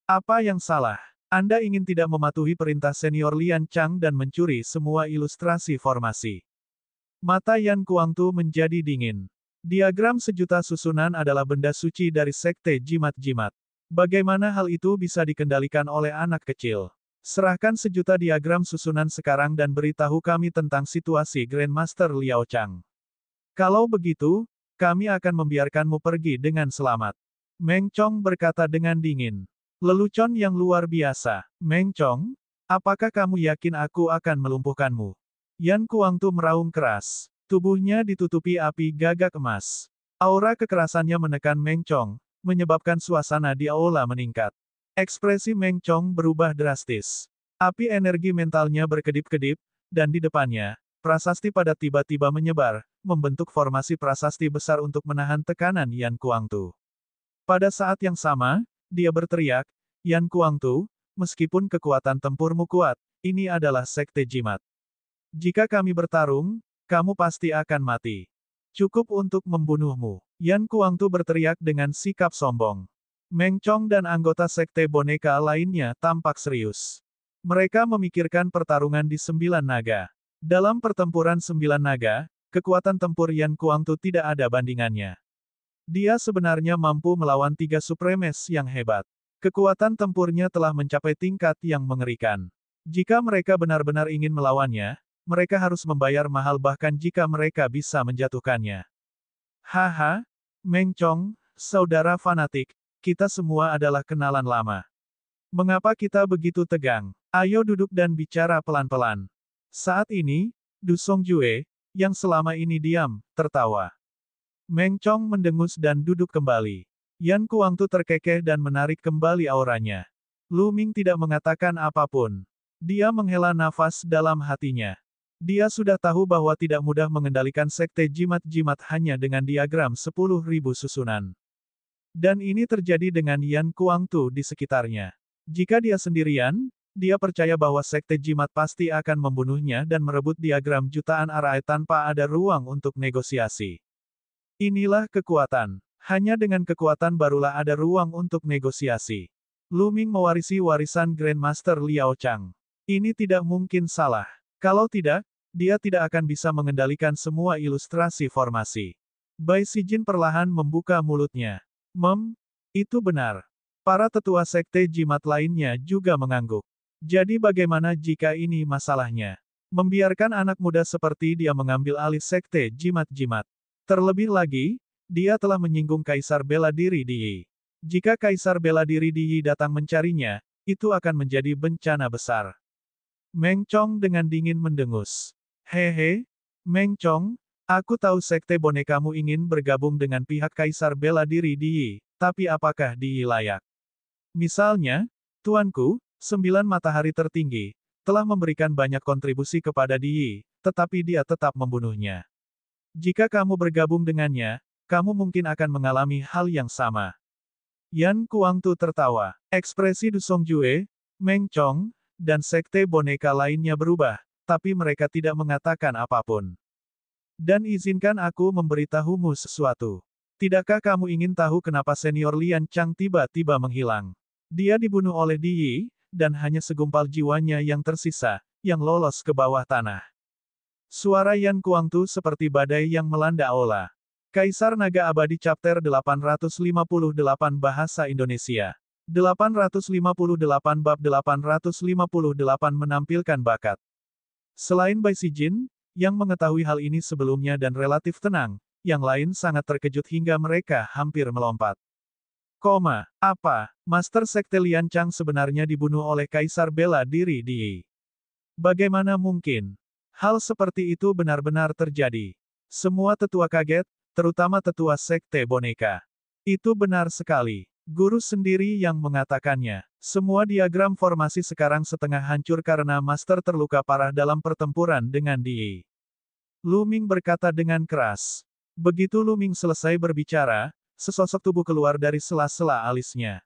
Apa yang salah? Anda ingin tidak mematuhi perintah senior Lian Chang dan mencuri semua ilustrasi formasi. Mata Yan Kuangtu menjadi dingin. Diagram sejuta susunan adalah benda suci dari sekte jimat-jimat. Bagaimana hal itu bisa dikendalikan oleh anak kecil? Serahkan sejuta diagram susunan sekarang dan beritahu kami tentang situasi Grandmaster Liao Chang. Kalau begitu, kami akan membiarkanmu pergi dengan selamat. Meng Chong berkata dengan dingin. Lelucon yang luar biasa. Meng Chong, apakah kamu yakin aku akan melumpuhkanmu? Yan Kuangtu meraung keras. Tubuhnya ditutupi api gagak emas. Aura kekerasannya menekan Meng Chong, menyebabkan suasana di aula meningkat. Ekspresi Meng Chong berubah drastis. Api energi mentalnya berkedip-kedip, dan di depannya, prasasti padat tiba-tiba menyebar, membentuk formasi prasasti besar untuk menahan tekanan Yan Kuangtu. Pada saat yang sama, dia berteriak, Yan Kuangtu, meskipun kekuatan tempurmu kuat, ini adalah sekte jimat. Jika kami bertarung, kamu pasti akan mati. Cukup untuk membunuhmu. Yan Kuangtu berteriak dengan sikap sombong. Meng Chong dan anggota sekte boneka lainnya tampak serius. Mereka memikirkan pertarungan di 9 naga. Dalam pertempuran 9 naga, kekuatan tempur Yan Kuangtu tidak ada bandingannya. Dia sebenarnya mampu melawan 3 supremes yang hebat. Kekuatan tempurnya telah mencapai tingkat yang mengerikan. Jika mereka benar-benar ingin melawannya, mereka harus membayar mahal bahkan jika mereka bisa menjatuhkannya. Haha, Meng Chong, saudara fanatik, kita semua adalah kenalan lama. Mengapa kita begitu tegang? Ayo duduk dan bicara pelan-pelan. Saat ini, Du Songjue, yang selama ini diam, tertawa. Meng Chong mendengus dan duduk kembali. Yan Kuangtu terkekeh dan menarik kembali auranya. Lu Ming tidak mengatakan apapun. Dia menghela nafas dalam hatinya. Dia sudah tahu bahwa tidak mudah mengendalikan sekte jimat-jimat hanya dengan diagram 10.000 susunan. Dan ini terjadi dengan Yan Kuangtu di sekitarnya. Jika dia sendirian, dia percaya bahwa sekte jimat pasti akan membunuhnya dan merebut diagram jutaan arai tanpa ada ruang untuk negosiasi. Inilah kekuatan. Hanya dengan kekuatan barulah ada ruang untuk negosiasi. Lu Ming mewarisi warisan Grandmaster Liao Chang. Ini tidak mungkin salah. Kalau tidak, dia tidak akan bisa mengendalikan semua ilustrasi formasi. Bai Sijin perlahan membuka mulutnya. Itu benar. Para tetua sekte jimat lainnya juga mengangguk. Jadi bagaimana jika ini masalahnya? Membiarkan anak muda seperti dia mengambil alih sekte jimat-jimat. Terlebih lagi, dia telah menyinggung Kaisar Bela Diri Di. Jika Kaisar Bela Diri Di datang mencarinya, itu akan menjadi bencana besar. Meng Chong dengan dingin mendengus. Hehe, Meng Chong, aku tahu sekte bonekamu ingin bergabung dengan pihak Kaisar Bela Diri Di, tapi apakah Di layak? Misalnya, tuanku, 9 matahari tertinggi, telah memberikan banyak kontribusi kepada Di, tetapi dia tetap membunuhnya. Jika kamu bergabung dengannya, kamu mungkin akan mengalami hal yang sama. Yan Kuangtu tertawa. Ekspresi Du Songjue, Meng Chong, dan sekte boneka lainnya berubah, tapi mereka tidak mengatakan apapun. Dan izinkan aku memberitahumu sesuatu. Tidakkah kamu ingin tahu kenapa senior Lian Chang tiba-tiba menghilang? Dia dibunuh oleh Di, dan hanya segumpal jiwanya yang tersisa, yang lolos ke bawah tanah. Suara Yan Kuangtu seperti badai yang melanda aula. Kaisar Naga Abadi Chapter 858 Bahasa Indonesia. 858 Bab 858 menampilkan bakat. Selain Bai Sijin, yang mengetahui hal ini sebelumnya dan relatif tenang, yang lain sangat terkejut hingga mereka hampir melompat. Apa? Master Sekte Lian Chang sebenarnya dibunuh oleh Kaisar Bela Diri Di. Bagaimana mungkin? Hal seperti itu benar-benar terjadi. Semua tetua kaget, terutama tetua Sekte Boneka. Itu benar sekali. Guru sendiri yang mengatakannya. Semua diagram formasi sekarang setengah hancur karena Master terluka parah dalam pertempuran dengan Di. Lu Ming berkata dengan keras. Begitu Lu Ming selesai berbicara, sesosok tubuh keluar dari sela-sela alisnya.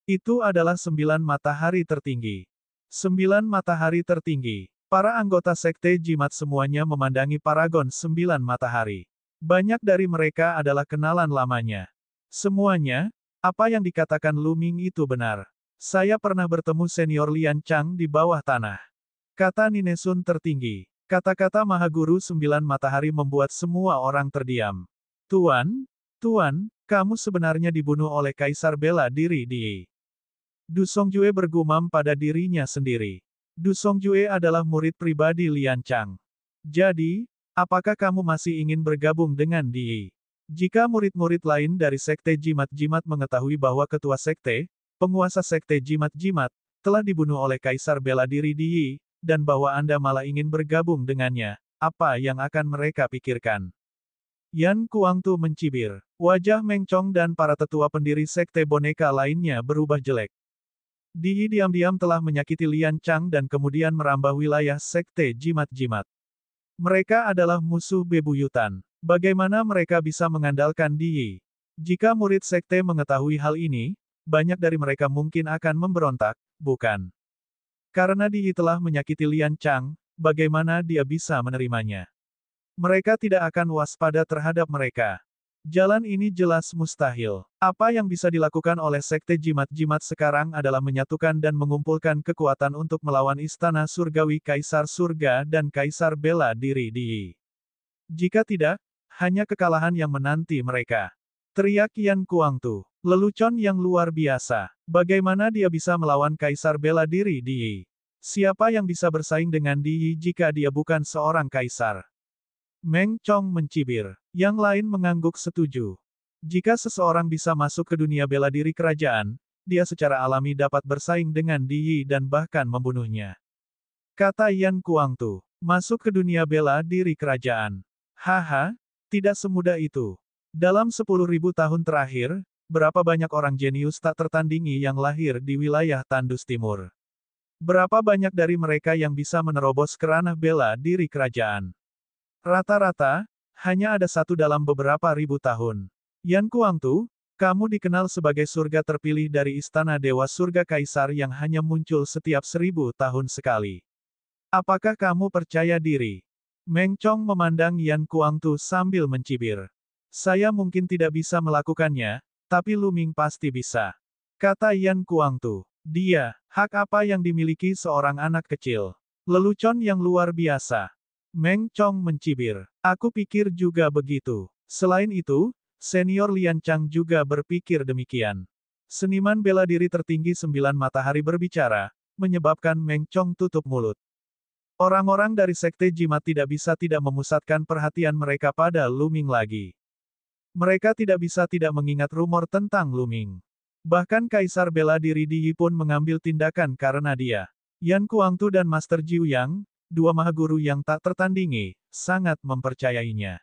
Itu adalah 9 matahari tertinggi. 9 matahari tertinggi. Para anggota Sekte Jimat semuanya memandangi Paragon 9 matahari. Banyak dari mereka adalah kenalan lamanya. Semuanya, apa yang dikatakan Lu Ming itu benar. Saya pernah bertemu senior Lian Chang di bawah tanah. Kata Ninesun tertinggi. Kata-kata Mahaguru 9 matahari membuat semua orang terdiam. Tuan, kamu sebenarnya dibunuh oleh Kaisar Bela Diri Di. Du Songjue bergumam pada dirinya sendiri. Du Songjue adalah murid pribadi Lian Chang. Jadi, apakah kamu masih ingin bergabung dengan Di? Jika murid-murid lain dari Sekte Jimat-Jimat mengetahui bahwa ketua sekte, penguasa Sekte Jimat-Jimat, telah dibunuh oleh Kaisar Bela Diri Di, dan bahwa Anda malah ingin bergabung dengannya, apa yang akan mereka pikirkan? Yan Kuangtu mencibir. Wajah Meng Chong dan para tetua pendiri sekte boneka lainnya berubah jelek. Di diam-diam telah menyakiti Lian Chang dan kemudian merambah wilayah sekte jimat-jimat. Mereka adalah musuh bebuyutan. Bagaimana mereka bisa mengandalkan Di? Jika murid sekte mengetahui hal ini, banyak dari mereka mungkin akan memberontak, bukan? Karena Di telah menyakiti Lian Chang, bagaimana dia bisa menerimanya? Mereka tidak akan waspada terhadap mereka. Jalan ini jelas mustahil. Apa yang bisa dilakukan oleh sekte jimat-jimat sekarang adalah menyatukan dan mengumpulkan kekuatan untuk melawan Istana Surgawi Kaisar Surga dan Kaisar Bela Diri Di. Jika tidak, hanya kekalahan yang menanti mereka. Teriak Yan Kuangtu. Lelucon yang luar biasa. Bagaimana dia bisa melawan Kaisar Bela Diri Di? Siapa yang bisa bersaing dengan Di jika dia bukan seorang kaisar? Meng Chong mencibir. Yang lain mengangguk setuju. Jika seseorang bisa masuk ke dunia bela diri kerajaan, dia secara alami dapat bersaing dengan Di dan bahkan membunuhnya. Kata Yan Kuangtu. Masuk ke dunia bela diri kerajaan. Haha, tidak semudah itu. Dalam 10.000 tahun terakhir, berapa banyak orang jenius tak tertandingi yang lahir di wilayah Tandus Timur? Berapa banyak dari mereka yang bisa menerobos ke ranah bela diri kerajaan? Rata-rata, hanya ada satu dalam beberapa ribu tahun. Yan Kuangtu, kamu dikenal sebagai surga terpilih dari Istana Dewa Surga Kaisar yang hanya muncul setiap 1000 tahun sekali. Apakah kamu percaya diri? Meng Chong memandang Yan Kuangtu sambil mencibir. Saya mungkin tidak bisa melakukannya, tapi Lu Ming pasti bisa. Kata Yan Kuangtu. Dia, hak apa yang dimiliki seorang anak kecil? Lelucon yang luar biasa. Meng Chong mencibir. Aku pikir juga begitu. Selain itu, senior Lian Chang juga berpikir demikian. Seniman bela diri tertinggi 9 matahari berbicara, menyebabkan Meng Chong tutup mulut. Orang-orang dari Sekte Jimat tidak bisa tidak memusatkan perhatian mereka pada Lu Ming lagi. Mereka tidak bisa tidak mengingat rumor tentang Lu Ming. Bahkan Kaisar bela diri Di Yi pun mengambil tindakan karena dia. Yan Kuangtu dan Master Jiu Yang, dua mahaguru yang tak tertandingi, sangat mempercayainya.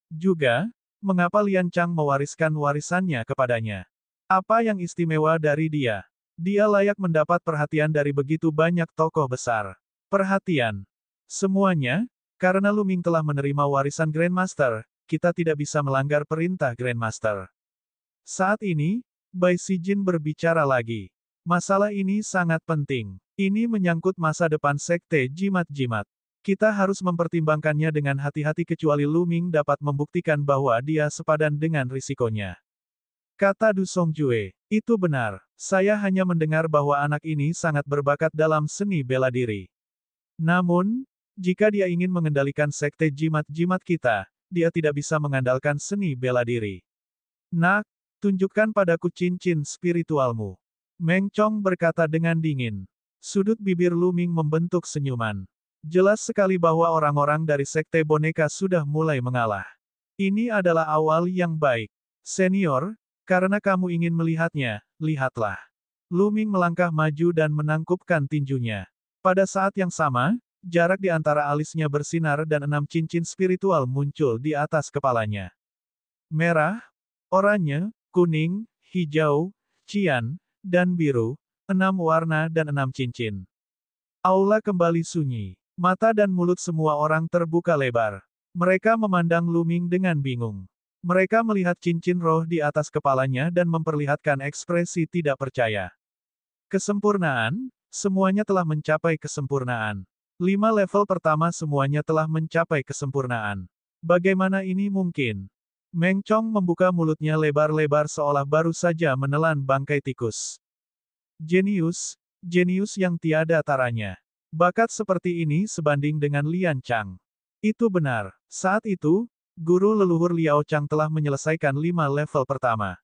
Juga, mengapa Lian Chang mewariskan warisannya kepadanya? Apa yang istimewa dari dia? Dia layak mendapat perhatian dari begitu banyak tokoh besar. Perhatian. Semuanya, karena Lu Ming telah menerima warisan Grandmaster, kita tidak bisa melanggar perintah Grandmaster. Saat ini, Bai Sijin berbicara lagi. Masalah ini sangat penting. Ini menyangkut masa depan Sekte Jimat-Jimat. Kita harus mempertimbangkannya dengan hati-hati kecuali Lu Ming dapat membuktikan bahwa dia sepadan dengan risikonya. Kata Du Songjue, itu benar. Saya hanya mendengar bahwa anak ini sangat berbakat dalam seni bela diri. Namun, jika dia ingin mengendalikan Sekte Jimat-Jimat kita, dia tidak bisa mengandalkan seni bela diri. Nak, tunjukkan padaku cincin spiritualmu. Meng Chong berkata dengan dingin. Sudut bibir Lu Ming membentuk senyuman. Jelas sekali bahwa orang-orang dari Sekte Boneka sudah mulai mengalah. Ini adalah awal yang baik. Senior, karena kamu ingin melihatnya, lihatlah. Lu Ming melangkah maju dan menangkupkan tinjunya. Pada saat yang sama, jarak di antara alisnya bersinar dan 6 cincin spiritual muncul di atas kepalanya. Merah, oranye, kuning, hijau, cian, dan biru, 6 warna dan 6 cincin. Aula kembali sunyi. Mata dan mulut semua orang terbuka lebar. Mereka memandang Lu Ming dengan bingung. Mereka melihat cincin roh di atas kepalanya dan memperlihatkan ekspresi tidak percaya. Kesempurnaan, semuanya telah mencapai kesempurnaan. 5 level pertama semuanya telah mencapai kesempurnaan. Bagaimana ini mungkin? Meng Chong membuka mulutnya lebar-lebar seolah baru saja menelan bangkai tikus. Jenius, jenius yang tiada taranya. Bakat seperti ini sebanding dengan Lian Chang. Itu benar. Saat itu, guru leluhur Liao Chang telah menyelesaikan 5 level pertama.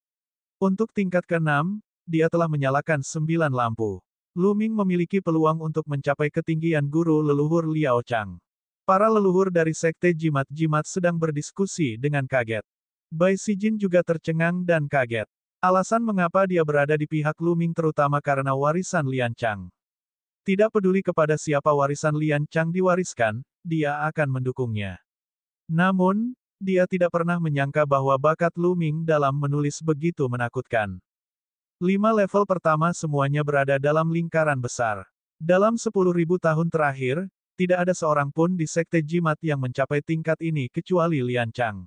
Untuk tingkat ke-6, dia telah menyalakan 9 lampu. Lu Ming memiliki peluang untuk mencapai ketinggian guru leluhur Liao Chang. Para leluhur dari Sekte Jimat-Jimat sedang berdiskusi dengan kaget. Bai Sijin juga tercengang dan kaget. Alasan mengapa dia berada di pihak Lu Ming terutama karena warisan Lian Chang. Tidak peduli kepada siapa warisan Lian Chang diwariskan, dia akan mendukungnya. Namun, dia tidak pernah menyangka bahwa bakat Lu Ming dalam menulis begitu menakutkan. 5 level pertama semuanya berada dalam lingkaran besar. Dalam 10.000 tahun terakhir, tidak ada seorang pun di Sekte Jimat yang mencapai tingkat ini kecuali Lian Chang.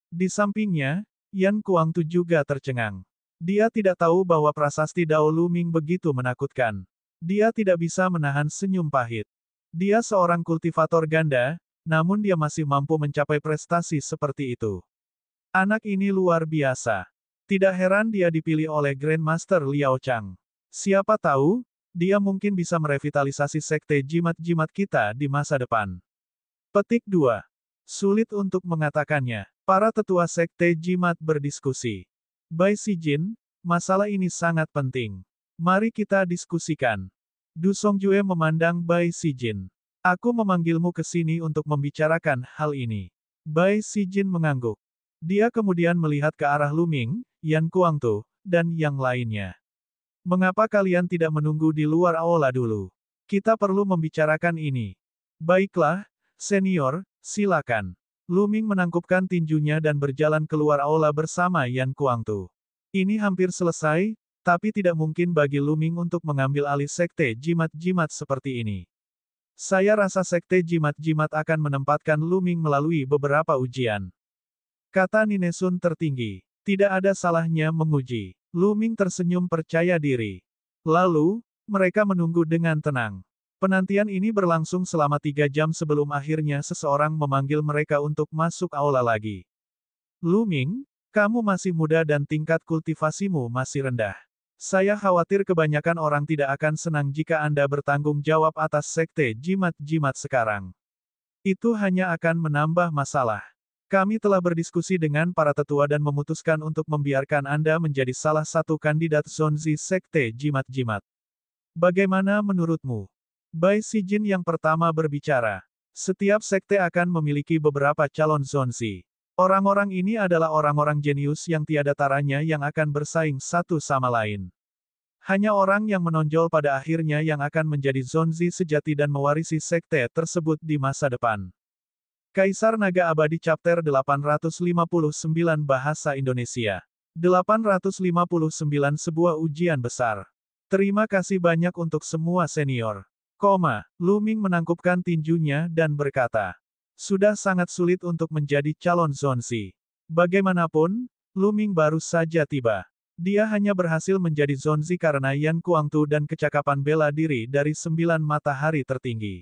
Di sampingnya, Yan Kuangtu juga tercengang. Dia tidak tahu bahwa prasasti Dao Lu Ming begitu menakutkan. Dia tidak bisa menahan senyum pahit. Dia seorang kultivator ganda, namun dia masih mampu mencapai prestasi seperti itu. Anak ini luar biasa. Tidak heran dia dipilih oleh Grandmaster Liao Chang. Siapa tahu, dia mungkin bisa merevitalisasi Sekte Jimat-Jimat kita di masa depan. Petik 2. Sulit untuk mengatakannya. Para tetua Sekte Jimat berdiskusi. Bai Sijin, masalah ini sangat penting. Mari kita diskusikan. Du Songjue memandang Bai Sijin. Aku memanggilmu ke sini untuk membicarakan hal ini. Bai Sijin mengangguk. Dia kemudian melihat ke arah Lu Ming, Yan Kuangtu, dan yang lainnya. Mengapa kalian tidak menunggu di luar aula dulu? Kita perlu membicarakan ini. Baiklah, senior, silakan. Lu Ming menangkupkan tinjunya dan berjalan keluar aula bersama Yan Kuangtu. Ini hampir selesai, tapi tidak mungkin bagi Lu Ming untuk mengambil alih Sekte Jimat-Jimat seperti ini. Saya rasa Sekte Jimat-Jimat akan menempatkan Lu Ming melalui beberapa ujian. Kata Ninesun tertinggi. Tidak ada salahnya menguji. Lu Ming tersenyum percaya diri. Lalu, mereka menunggu dengan tenang. Penantian ini berlangsung selama 3 jam sebelum akhirnya seseorang memanggil mereka untuk masuk aula lagi. Lu Ming, kamu masih muda dan tingkat kultivasimu masih rendah. Saya khawatir kebanyakan orang tidak akan senang jika Anda bertanggung jawab atas Sekte Jimat-Jimat sekarang. Itu hanya akan menambah masalah. Kami telah berdiskusi dengan para tetua dan memutuskan untuk membiarkan Anda menjadi salah satu kandidat Zonzi Sekte Jimat-Jimat. Bagaimana menurutmu? Bai Sijin yang pertama berbicara. Setiap sekte akan memiliki beberapa calon zonzi. Orang-orang ini adalah orang-orang jenius yang tiada taranya yang akan bersaing satu sama lain. Hanya orang yang menonjol pada akhirnya yang akan menjadi zonzi sejati dan mewarisi sekte tersebut di masa depan. Kaisar Naga Abadi Chapter 859 Bahasa Indonesia. 859 Sebuah ujian besar. Terima kasih banyak untuk semua senior. Lu Ming menangkupkan tinjunya dan berkata, sudah sangat sulit untuk menjadi calon zonzi. Bagaimanapun, Lu Ming baru saja tiba. Dia hanya berhasil menjadi zonzi karena Yan Kuangtu dan kecakapan bela diri dari 9 matahari tertinggi.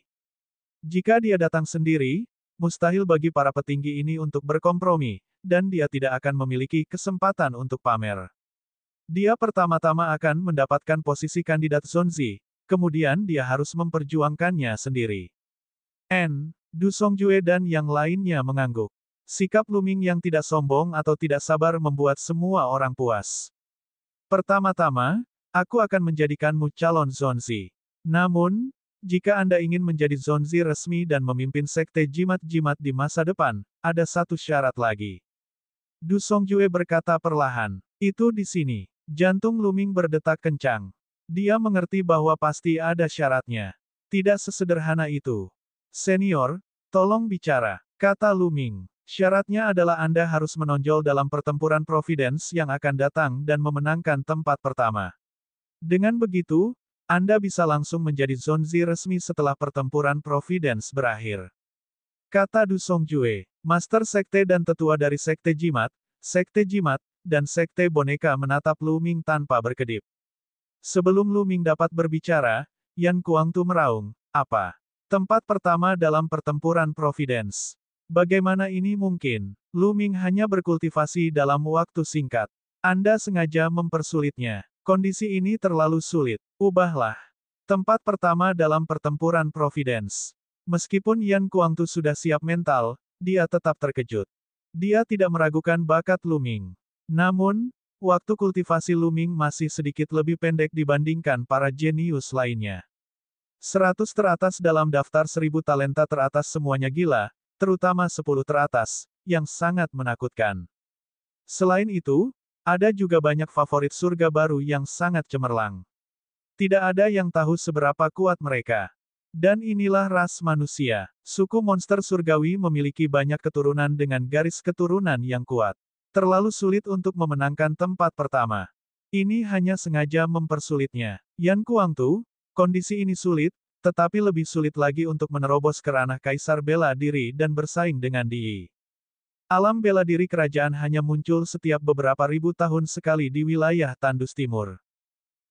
Jika dia datang sendiri, mustahil bagi para petinggi ini untuk berkompromi, dan dia tidak akan memiliki kesempatan untuk pamer. Dia pertama-tama akan mendapatkan posisi kandidat zonzi, kemudian dia harus memperjuangkannya sendiri. Du Songjue dan yang lainnya mengangguk. Sikap Lu Ming yang tidak sombong atau tidak sabar membuat semua orang puas. Pertama-tama, aku akan menjadikanmu calon zonzi. Namun, jika Anda ingin menjadi zonzi resmi dan memimpin sekte jimat-jimat di masa depan, ada satu syarat lagi. Du Songjue berkata perlahan. Itu di sini. Jantung Lu Ming berdetak kencang. Dia mengerti bahwa pasti ada syaratnya. Tidak sesederhana itu. Senior, tolong bicara, kata Lu Ming. Syaratnya adalah Anda harus menonjol dalam pertempuran Providence yang akan datang dan memenangkan tempat pertama. Dengan begitu, Anda bisa langsung menjadi zonzi resmi setelah pertempuran Providence berakhir. Kata Du Songjue, Master Sekte dan tetua dari Sekte Jimat, dan Sekte Boneka menatap Lu Ming tanpa berkedip. Sebelum Lu Ming dapat berbicara, Yan Kuangtu meraung, apa? Tempat pertama dalam pertempuran Providence. Bagaimana ini mungkin? Lu Ming hanya berkultivasi dalam waktu singkat. Anda sengaja mempersulitnya. Kondisi ini terlalu sulit. Ubahlah. Tempat pertama dalam pertempuran Providence. Meskipun Yan Kuangtu sudah siap mental, dia tetap terkejut. Dia tidak meragukan bakat Lu Ming. Namun, waktu kultivasi Lu Ming masih sedikit lebih pendek dibandingkan para jenius lainnya. 100 teratas dalam daftar 1000 talenta teratas semuanya gila, terutama 10 teratas, yang sangat menakutkan. Selain itu, ada juga banyak favorit surga baru yang sangat cemerlang. Tidak ada yang tahu seberapa kuat mereka. Dan inilah ras manusia. Suku monster surgawi memiliki banyak keturunan dengan garis keturunan yang kuat. Terlalu sulit untuk memenangkan tempat pertama. Ini hanya sengaja mempersulitnya. Yan Kuangtu, kondisi ini sulit, tetapi lebih sulit lagi untuk menerobos ke ranah kaisar bela diri dan bersaing dengan Di. Alam bela diri kerajaan hanya muncul setiap beberapa ribu tahun sekali di wilayah Tandus Timur.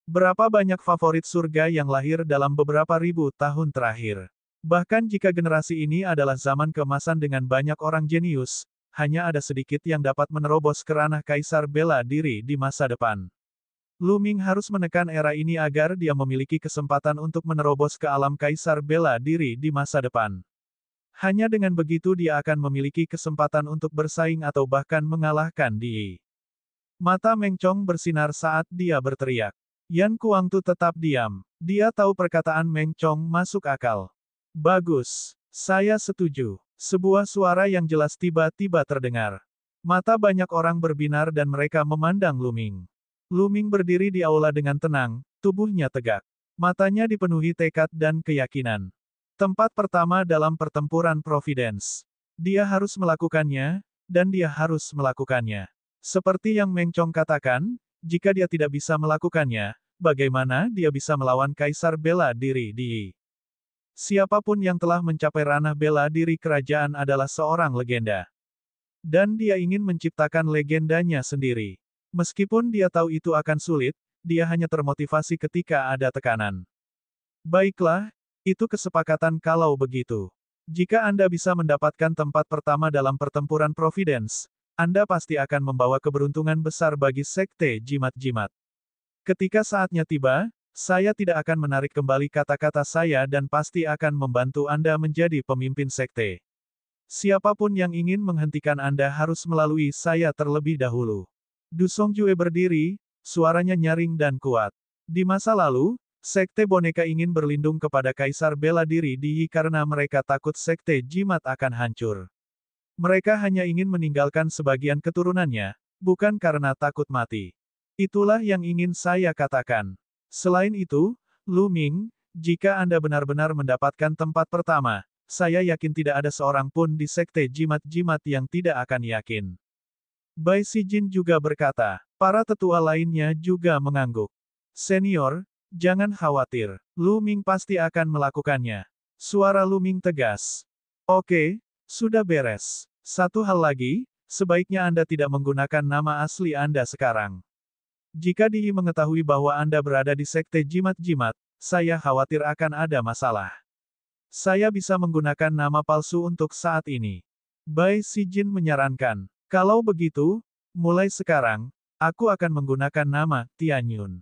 Berapa banyak favorit surga yang lahir dalam beberapa ribu tahun terakhir. Bahkan jika generasi ini adalah zaman keemasan dengan banyak orang jenius, hanya ada sedikit yang dapat menerobos ke ranah kaisar bela diri di masa depan. Lu Ming harus menekan era ini agar dia memiliki kesempatan untuk menerobos ke alam kaisar bela diri di masa depan. Hanya dengan begitu dia akan memiliki kesempatan untuk bersaing atau bahkan mengalahkan Di. Mata Meng Chong bersinar saat dia berteriak. Yan Kuangtu tetap diam. Dia tahu perkataan Meng Chong masuk akal. Bagus. Saya setuju. Sebuah suara yang jelas tiba-tiba terdengar. Mata banyak orang berbinar dan mereka memandang Lu Ming. Lu Ming berdiri di aula dengan tenang, tubuhnya tegak. Matanya dipenuhi tekad dan keyakinan. Tempat pertama dalam pertempuran Providence. Dia harus melakukannya, dan dia harus melakukannya. Seperti yang Meng Chong katakan, jika dia tidak bisa melakukannya, bagaimana dia bisa melawan kaisar bela diri Di? Siapapun yang telah mencapai ranah bela diri kerajaan adalah seorang legenda. Dan dia ingin menciptakan legendanya sendiri. Meskipun dia tahu itu akan sulit, dia hanya termotivasi ketika ada tekanan. Baiklah, itu kesepakatan kalau begitu. Jika Anda bisa mendapatkan tempat pertama dalam pertempuran Providence, Anda pasti akan membawa keberuntungan besar bagi sekte jimat-jimat. Ketika saatnya tiba, saya tidak akan menarik kembali kata-kata saya dan pasti akan membantu Anda menjadi pemimpin sekte. Siapapun yang ingin menghentikan Anda harus melalui saya terlebih dahulu. Du Songjue berdiri, suaranya nyaring dan kuat. Di masa lalu, Sekte boneka ingin berlindung kepada Kaisar bela diri di Yi karena mereka takut sekte jimat akan hancur. Mereka hanya ingin meninggalkan sebagian keturunannya, bukan karena takut mati. Itulah yang ingin saya katakan. Selain itu, Lu Ming, jika Anda benar-benar mendapatkan tempat pertama, saya yakin tidak ada seorang pun di sekte jimat-jimat yang tidak akan yakin. Bai Sijin juga berkata. Para tetua lainnya juga mengangguk. Senior, jangan khawatir. Lu Ming pasti akan melakukannya. Suara Lu Ming tegas. Oke, sudah beres. Satu hal lagi, sebaiknya Anda tidak menggunakan nama asli Anda sekarang. Jika Di mengetahui bahwa Anda berada di sekte jimat-jimat, saya khawatir akan ada masalah. Saya bisa menggunakan nama palsu untuk saat ini. Bai Sijin menyarankan. Kalau begitu, mulai sekarang, aku akan menggunakan nama Tianyun.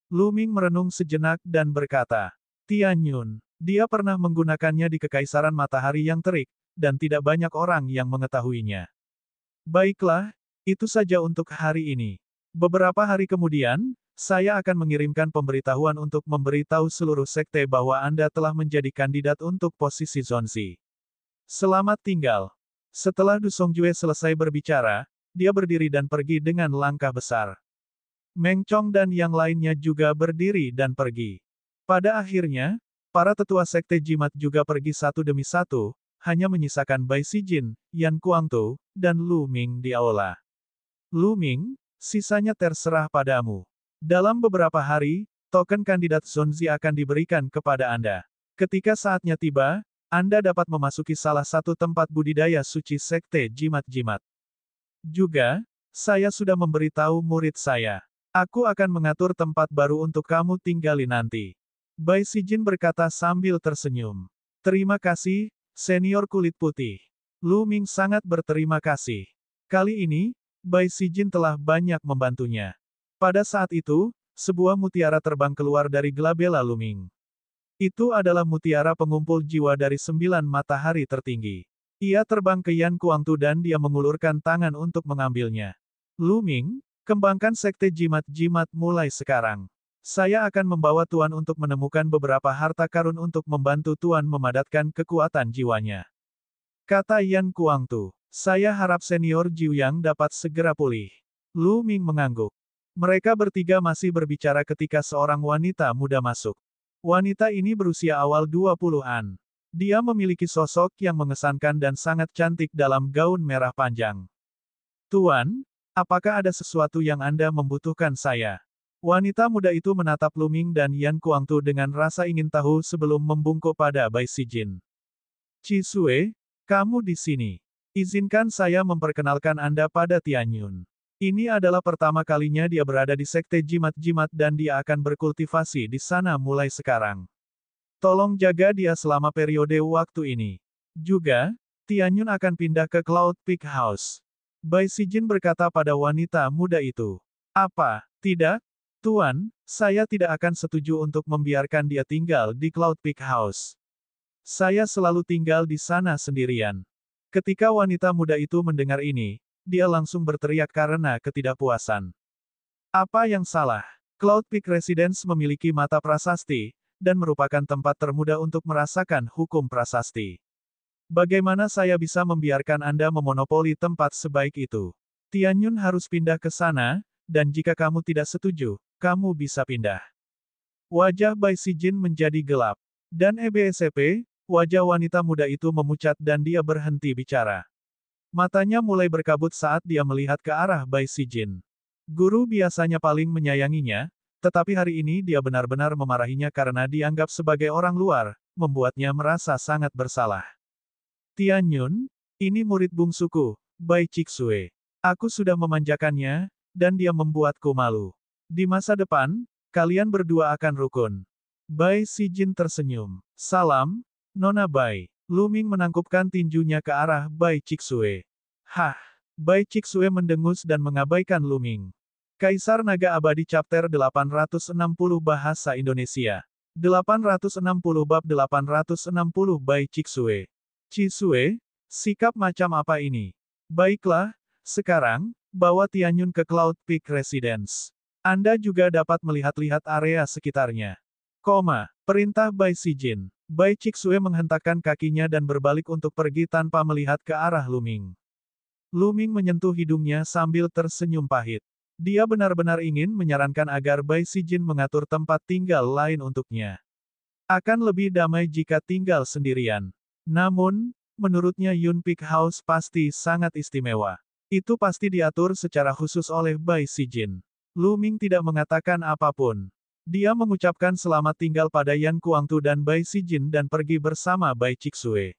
Lu Ming merenung sejenak dan berkata, Tianyun, dia pernah menggunakannya di Kekaisaran Matahari yang terik, dan tidak banyak orang yang mengetahuinya. Baiklah, itu saja untuk hari ini. Beberapa hari kemudian, saya akan mengirimkan pemberitahuan untuk memberitahu seluruh sekte bahwa Anda telah menjadi kandidat untuk posisi Zonzi. Selamat tinggal. Setelah Du Songjue selesai berbicara, dia berdiri dan pergi dengan langkah besar. Meng Chong dan yang lainnya juga berdiri dan pergi. Pada akhirnya, para tetua sekte jimat juga pergi satu demi satu, hanya menyisakan Bai Sijin, Yan Kuangtu, dan Lu Ming di aula. Lu Ming, sisanya terserah padamu. Dalam beberapa hari, token kandidat Zonzi akan diberikan kepada Anda. Ketika saatnya tiba, Anda dapat memasuki salah satu tempat budidaya suci sekte jimat-jimat. Juga, saya sudah memberitahu murid saya. Aku akan mengatur tempat baru untuk kamu tinggali nanti. Bai Sijin berkata sambil tersenyum. Terima kasih, senior kulit putih. Lu Ming sangat berterima kasih. Kali ini, Bai Sijin telah banyak membantunya. Pada saat itu, sebuah mutiara terbang keluar dari gelabela Lu Ming. Itu adalah mutiara pengumpul jiwa dari 9 matahari tertinggi. Ia terbang ke Yan Kuangtu dan dia mengulurkan tangan untuk mengambilnya. Lu Ming, kembangkan sekte jimat-jimat mulai sekarang. Saya akan membawa Tuan untuk menemukan beberapa harta karun untuk membantu Tuan memadatkan kekuatan jiwanya. Kata Yan Kuangtu. Saya harap senior Jiuyang dapat segera pulih. Lu Ming mengangguk. Mereka bertiga masih berbicara ketika seorang wanita muda masuk. Wanita ini berusia awal 20-an. Dia memiliki sosok yang mengesankan dan sangat cantik dalam gaun merah panjang. Tuan, apakah ada sesuatu yang Anda membutuhkan saya? Wanita muda itu menatap Lu Ming dan Yan Kuangtu dengan rasa ingin tahu sebelum membungkuk pada Bai Sijin. Cisue, kamu di sini. Izinkan saya memperkenalkan Anda pada Tianyun. Ini adalah pertama kalinya dia berada di sekte jimat-jimat dan dia akan berkultivasi di sana mulai sekarang. Tolong jaga dia selama periode waktu ini. Juga, Tianyun akan pindah ke Cloud Peak House. Bai Sijin berkata pada wanita muda itu. Apa, tidak? Tuan, saya tidak akan setuju untuk membiarkan dia tinggal di Cloud Peak House. Saya selalu tinggal di sana sendirian. Ketika wanita muda itu mendengar ini, dia langsung berteriak karena ketidakpuasan. Apa yang salah? Cloud Peak Residence memiliki mata prasasti, dan merupakan tempat termuda untuk merasakan hukum prasasti. Bagaimana saya bisa membiarkan Anda memonopoli tempat sebaik itu? Tianyun harus pindah ke sana, dan jika kamu tidak setuju, kamu bisa pindah. Wajah Bai Sijin menjadi gelap. Dan EBSP, wajah wanita muda itu memucat dan dia berhenti bicara. Matanya mulai berkabut saat dia melihat ke arah Bai Sijin. Guru biasanya paling menyayanginya, tetapi hari ini dia benar-benar memarahinya karena dianggap sebagai orang luar, membuatnya merasa sangat bersalah. Tianyun, ini murid bungsuku, Bai Cixue. Aku sudah memanjakannya, dan dia membuatku malu. Di masa depan, kalian berdua akan rukun. Bai Sijin tersenyum. Salam, Nona Bai. Lu Ming menangkupkan tinjunya ke arah Bai Cixue. Hah! Bai Cixue mendengus dan mengabaikan Lu Ming. Kaisar Naga Abadi Chapter 860 Bahasa Indonesia. 860 bab 860 Bai Cixue. Cisue, sikap macam apa ini? Baiklah, sekarang, bawa Tianyun ke Cloud Peak Residence. Anda juga dapat melihat-lihat area sekitarnya. Perintah Bai Sijin. Bai Cixue menghentakkan kakinya dan berbalik untuk pergi tanpa melihat ke arah Luming. Luming menyentuh hidungnya sambil tersenyum pahit. Dia benar-benar ingin menyarankan agar Bai Sijin mengatur tempat tinggal lain untuknya. Akan lebih damai jika tinggal sendirian. Namun, menurutnya Yun Peak House pasti sangat istimewa. Itu pasti diatur secara khusus oleh Bai Sijin. Luming tidak mengatakan apapun. Dia mengucapkan selamat tinggal pada Yan Kuangtu dan Bai Sijin dan pergi bersama Bai Cixue.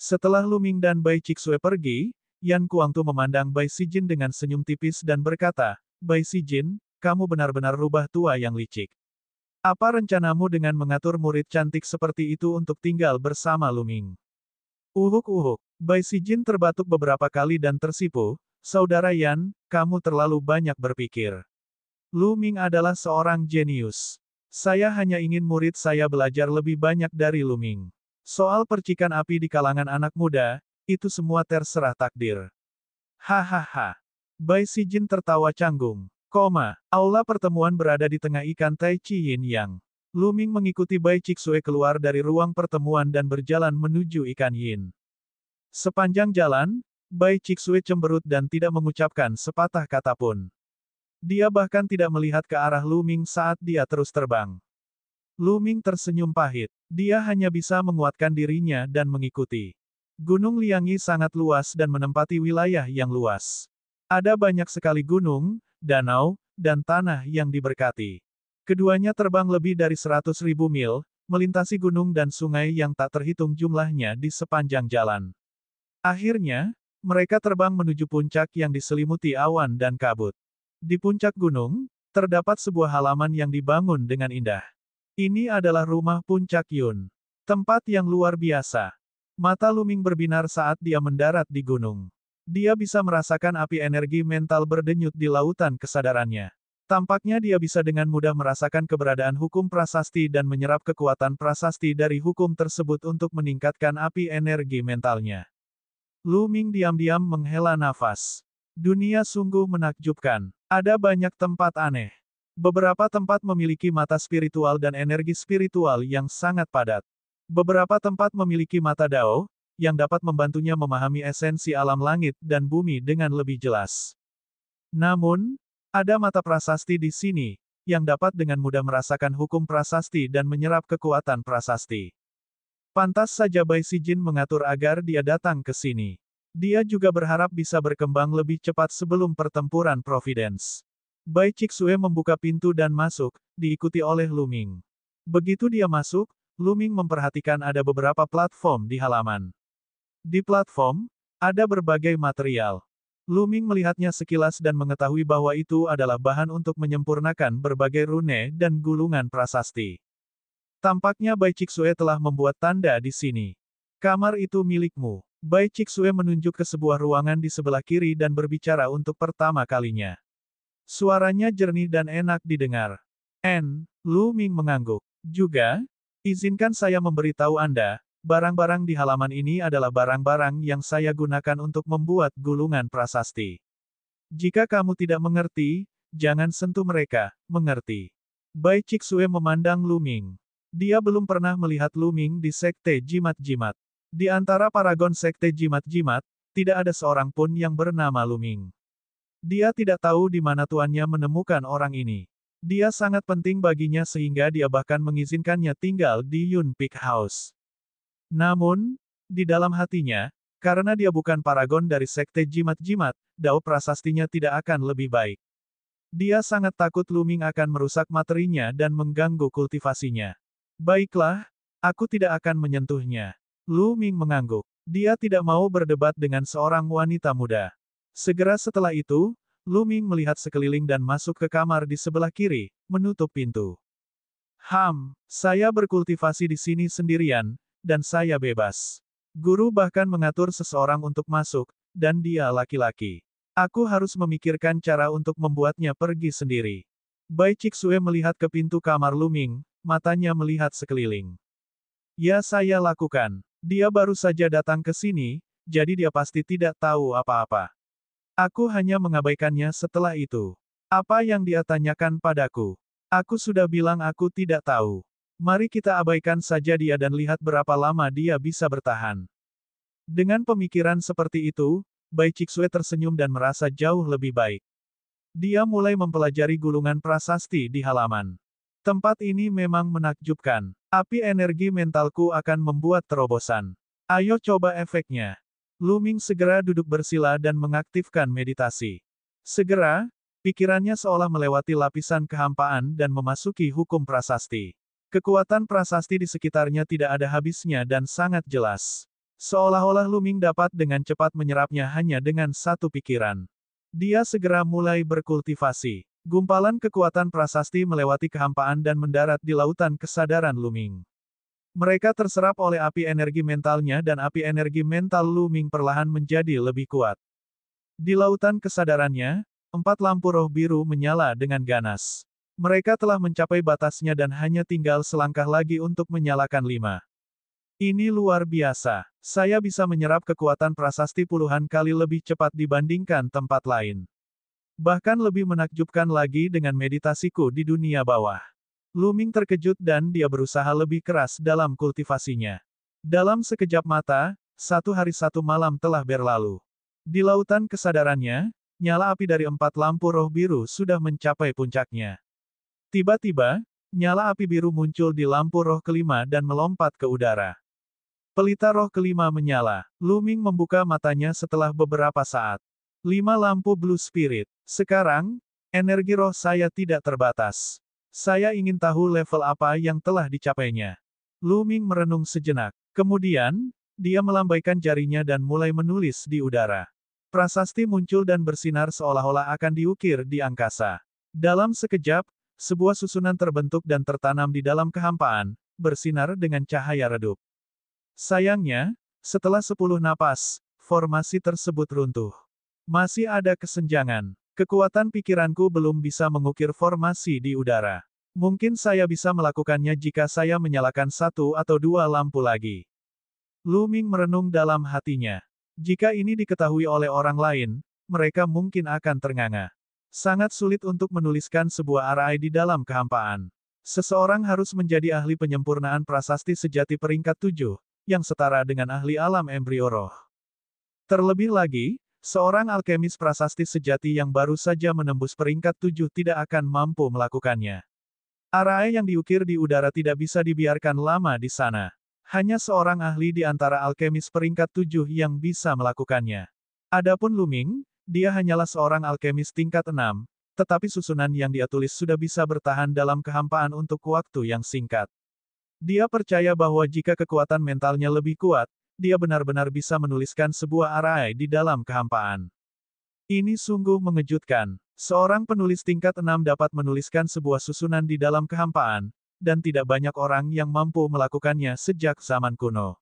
Setelah Luming dan Bai Cixue pergi, Yan Kuangtu memandang Bai Sijin dengan senyum tipis dan berkata, "Bai Sijin, kamu benar-benar rubah tua yang licik. Apa rencanamu dengan mengatur murid cantik seperti itu untuk tinggal bersama Luming?" Uhuk-uhuk. Bai Sijin terbatuk beberapa kali dan tersipu, "Saudara Yan, kamu terlalu banyak berpikir. Luming adalah seorang jenius. Saya hanya ingin murid saya belajar lebih banyak dari Luming. Soal percikan api di kalangan anak muda, itu semua terserah takdir." Hahaha. Bai Sijin tertawa canggung. Aula pertemuan berada di tengah ikan Tai Chi Yin Yang. Luming mengikuti Bai Cixue keluar dari ruang pertemuan dan berjalan menuju ikan Yin. Sepanjang jalan, Bai Cixue cemberut dan tidak mengucapkan sepatah kata pun. Dia bahkan tidak melihat ke arah Luming saat dia terus terbang. Luming tersenyum pahit. Dia hanya bisa menguatkan dirinya dan mengikuti. Gunung Liangyi sangat luas dan menempati wilayah yang luas. Ada banyak sekali gunung, danau, dan tanah yang diberkati. Keduanya terbang lebih dari 100.000 mil, melintasi gunung dan sungai yang tak terhitung jumlahnya di sepanjang jalan. Akhirnya, mereka terbang menuju puncak yang diselimuti awan dan kabut. Di puncak gunung, terdapat sebuah halaman yang dibangun dengan indah. Ini adalah rumah Puncak Yun. Tempat yang luar biasa. Mata Luming berbinar saat dia mendarat di gunung. Dia bisa merasakan api energi mental berdenyut di lautan kesadarannya. Tampaknya dia bisa dengan mudah merasakan keberadaan hukum prasasti dan menyerap kekuatan prasasti dari hukum tersebut untuk meningkatkan api energi mentalnya. Luming diam-diam menghela nafas. Dunia sungguh menakjubkan. Ada banyak tempat aneh. Beberapa tempat memiliki mata spiritual dan energi spiritual yang sangat padat. Beberapa tempat memiliki mata Dao, yang dapat membantunya memahami esensi alam langit dan bumi dengan lebih jelas. Namun, ada mata prasasti di sini, yang dapat dengan mudah merasakan hukum prasasti dan menyerap kekuatan prasasti. Pantas saja Bai Sijin mengatur agar dia datang ke sini. Dia juga berharap bisa berkembang lebih cepat sebelum pertempuran Providence. Bai Cixue membuka pintu dan masuk, diikuti oleh Luming. Begitu dia masuk, Luming memperhatikan ada beberapa platform di halaman. Di platform, ada berbagai material. Luming melihatnya sekilas dan mengetahui bahwa itu adalah bahan untuk menyempurnakan berbagai rune dan gulungan prasasti. Tampaknya Bai Cixue telah membuat tanda di sini. Kamar itu milikmu. Bai Cixue menunjuk ke sebuah ruangan di sebelah kiri dan berbicara untuk pertama kalinya. Suaranya jernih dan enak didengar. Luming mengangguk. Juga, izinkan saya memberitahu Anda, barang-barang di halaman ini adalah barang-barang yang saya gunakan untuk membuat gulungan prasasti. Jika kamu tidak mengerti, jangan sentuh mereka, mengerti? Bai Cixue memandang Luming. Dia belum pernah melihat Luming di sekte jimat-jimat. Di antara paragon sekte jimat-jimat, tidak ada seorang pun yang bernama Luming. Dia tidak tahu di mana tuannya menemukan orang ini. Dia sangat penting baginya sehingga dia bahkan mengizinkannya tinggal di Yun Peak House. Namun, di dalam hatinya, karena dia bukan paragon dari sekte jimat-jimat, dao prasastinya tidak akan lebih baik. Dia sangat takut Luming akan merusak materinya dan mengganggu kultivasinya. Baiklah, aku tidak akan menyentuhnya. Luming mengangguk. Dia tidak mau berdebat dengan seorang wanita muda. Segera setelah itu, Luming melihat sekeliling dan masuk ke kamar di sebelah kiri, menutup pintu. Saya berkultivasi di sini sendirian, dan saya bebas. Guru bahkan mengatur seseorang untuk masuk, dan dia laki-laki. Aku harus memikirkan cara untuk membuatnya pergi sendiri. Bai Cixue melihat ke pintu kamar Luming, matanya melihat sekeliling. Ya, saya lakukan. Dia baru saja datang ke sini, jadi dia pasti tidak tahu apa-apa. Aku hanya mengabaikannya setelah itu. Apa yang dia tanyakan padaku? Aku sudah bilang aku tidak tahu. Mari kita abaikan saja dia dan lihat berapa lama dia bisa bertahan. Dengan pemikiran seperti itu, Bai Cixue tersenyum dan merasa jauh lebih baik. Dia mulai mempelajari gulungan prasasti di halaman. Tempat ini memang menakjubkan. Api energi mentalku akan membuat terobosan. Ayo coba efeknya. Lu Ming segera duduk bersila dan mengaktifkan meditasi. Segera, pikirannya seolah melewati lapisan kehampaan dan memasuki hukum prasasti. Kekuatan prasasti di sekitarnya tidak ada habisnya dan sangat jelas. Seolah-olah Lu Ming dapat dengan cepat menyerapnya hanya dengan satu pikiran. Dia segera mulai berkultivasi. Gumpalan kekuatan prasasti melewati kehampaan dan mendarat di lautan kesadaran Lu Ming. Mereka terserap oleh api energi mentalnya dan api energi mental Lu Ming perlahan menjadi lebih kuat. Di lautan kesadarannya, 4 lampu roh biru menyala dengan ganas. Mereka telah mencapai batasnya dan hanya tinggal selangkah lagi untuk menyalakan 5. Ini luar biasa. Saya bisa menyerap kekuatan prasasti puluhan kali lebih cepat dibandingkan tempat lain. Bahkan lebih menakjubkan lagi dengan meditasiku di dunia bawah. Lu Ming terkejut dan dia berusaha lebih keras dalam kultivasinya. Dalam sekejap mata, 1 hari 1 malam telah berlalu. Di lautan kesadarannya, nyala api dari 4 lampu roh biru sudah mencapai puncaknya. Tiba-tiba, nyala api biru muncul di lampu roh kelima dan melompat ke udara. Pelita roh kelima menyala. Lu Ming membuka matanya setelah beberapa saat. 5 lampu Blue Spirit. Sekarang, energi roh saya tidak terbatas. Saya ingin tahu level apa yang telah dicapainya. Lu Ming merenung sejenak. Kemudian, dia melambaikan jarinya dan mulai menulis di udara. Prasasti muncul dan bersinar seolah-olah akan diukir di angkasa. Dalam sekejap, sebuah susunan terbentuk dan tertanam di dalam kehampaan, bersinar dengan cahaya redup. Sayangnya, setelah 10 napas, formasi tersebut runtuh. Masih ada kesenjangan. Kekuatan pikiranku belum bisa mengukir formasi di udara. Mungkin saya bisa melakukannya jika saya menyalakan 1 atau 2 lampu lagi. Lu Ming merenung dalam hatinya. Jika ini diketahui oleh orang lain, mereka mungkin akan ternganga. Sangat sulit untuk menuliskan sebuah arai di dalam kehampaan. Seseorang harus menjadi ahli penyempurnaan prasasti sejati peringkat 7, yang setara dengan ahli alam embrio roh. Terlebih lagi, seorang alkemis prasasti sejati yang baru saja menembus peringkat 7 tidak akan mampu melakukannya. Arai yang diukir di udara tidak bisa dibiarkan lama di sana. Hanya seorang ahli di antara alkemis peringkat 7 yang bisa melakukannya. Adapun Lu Ming, dia hanyalah seorang alkemis tingkat 6, tetapi susunan yang dia tulis sudah bisa bertahan dalam kehampaan untuk waktu yang singkat. Dia percaya bahwa jika kekuatan mentalnya lebih kuat, dia benar-benar bisa menuliskan sebuah arai di dalam kehampaan. Ini sungguh mengejutkan. Seorang penulis tingkat 6 dapat menuliskan sebuah susunan di dalam kehampaan, dan tidak banyak orang yang mampu melakukannya sejak zaman kuno.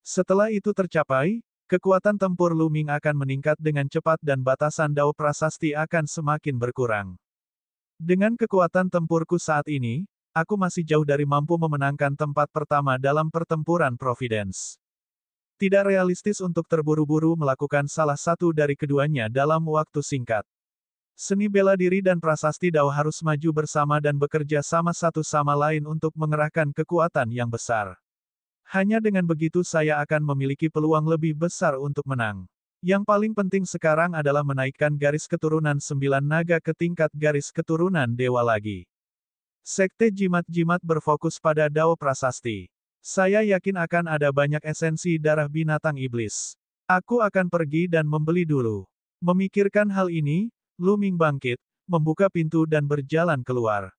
Setelah itu tercapai, kekuatan tempur Lu Ming akan meningkat dengan cepat dan batasan dao prasasti akan semakin berkurang. Dengan kekuatan tempurku saat ini, aku masih jauh dari mampu memenangkan tempat pertama dalam pertempuran Providence. Tidak realistis untuk terburu-buru melakukan salah satu dari keduanya dalam waktu singkat. Seni bela diri dan prasasti dao harus maju bersama dan bekerja sama satu sama lain untuk mengerahkan kekuatan yang besar. Hanya dengan begitu saya akan memiliki peluang lebih besar untuk menang. Yang paling penting sekarang adalah menaikkan garis keturunan 9 naga ke tingkat garis keturunan dewa lagi. Sekte jimat-jimat berfokus pada dao prasasti. Saya yakin akan ada banyak esensi darah binatang iblis. Aku akan pergi dan membeli dulu. Memikirkan hal ini, Lu Ming bangkit, membuka pintu dan berjalan keluar.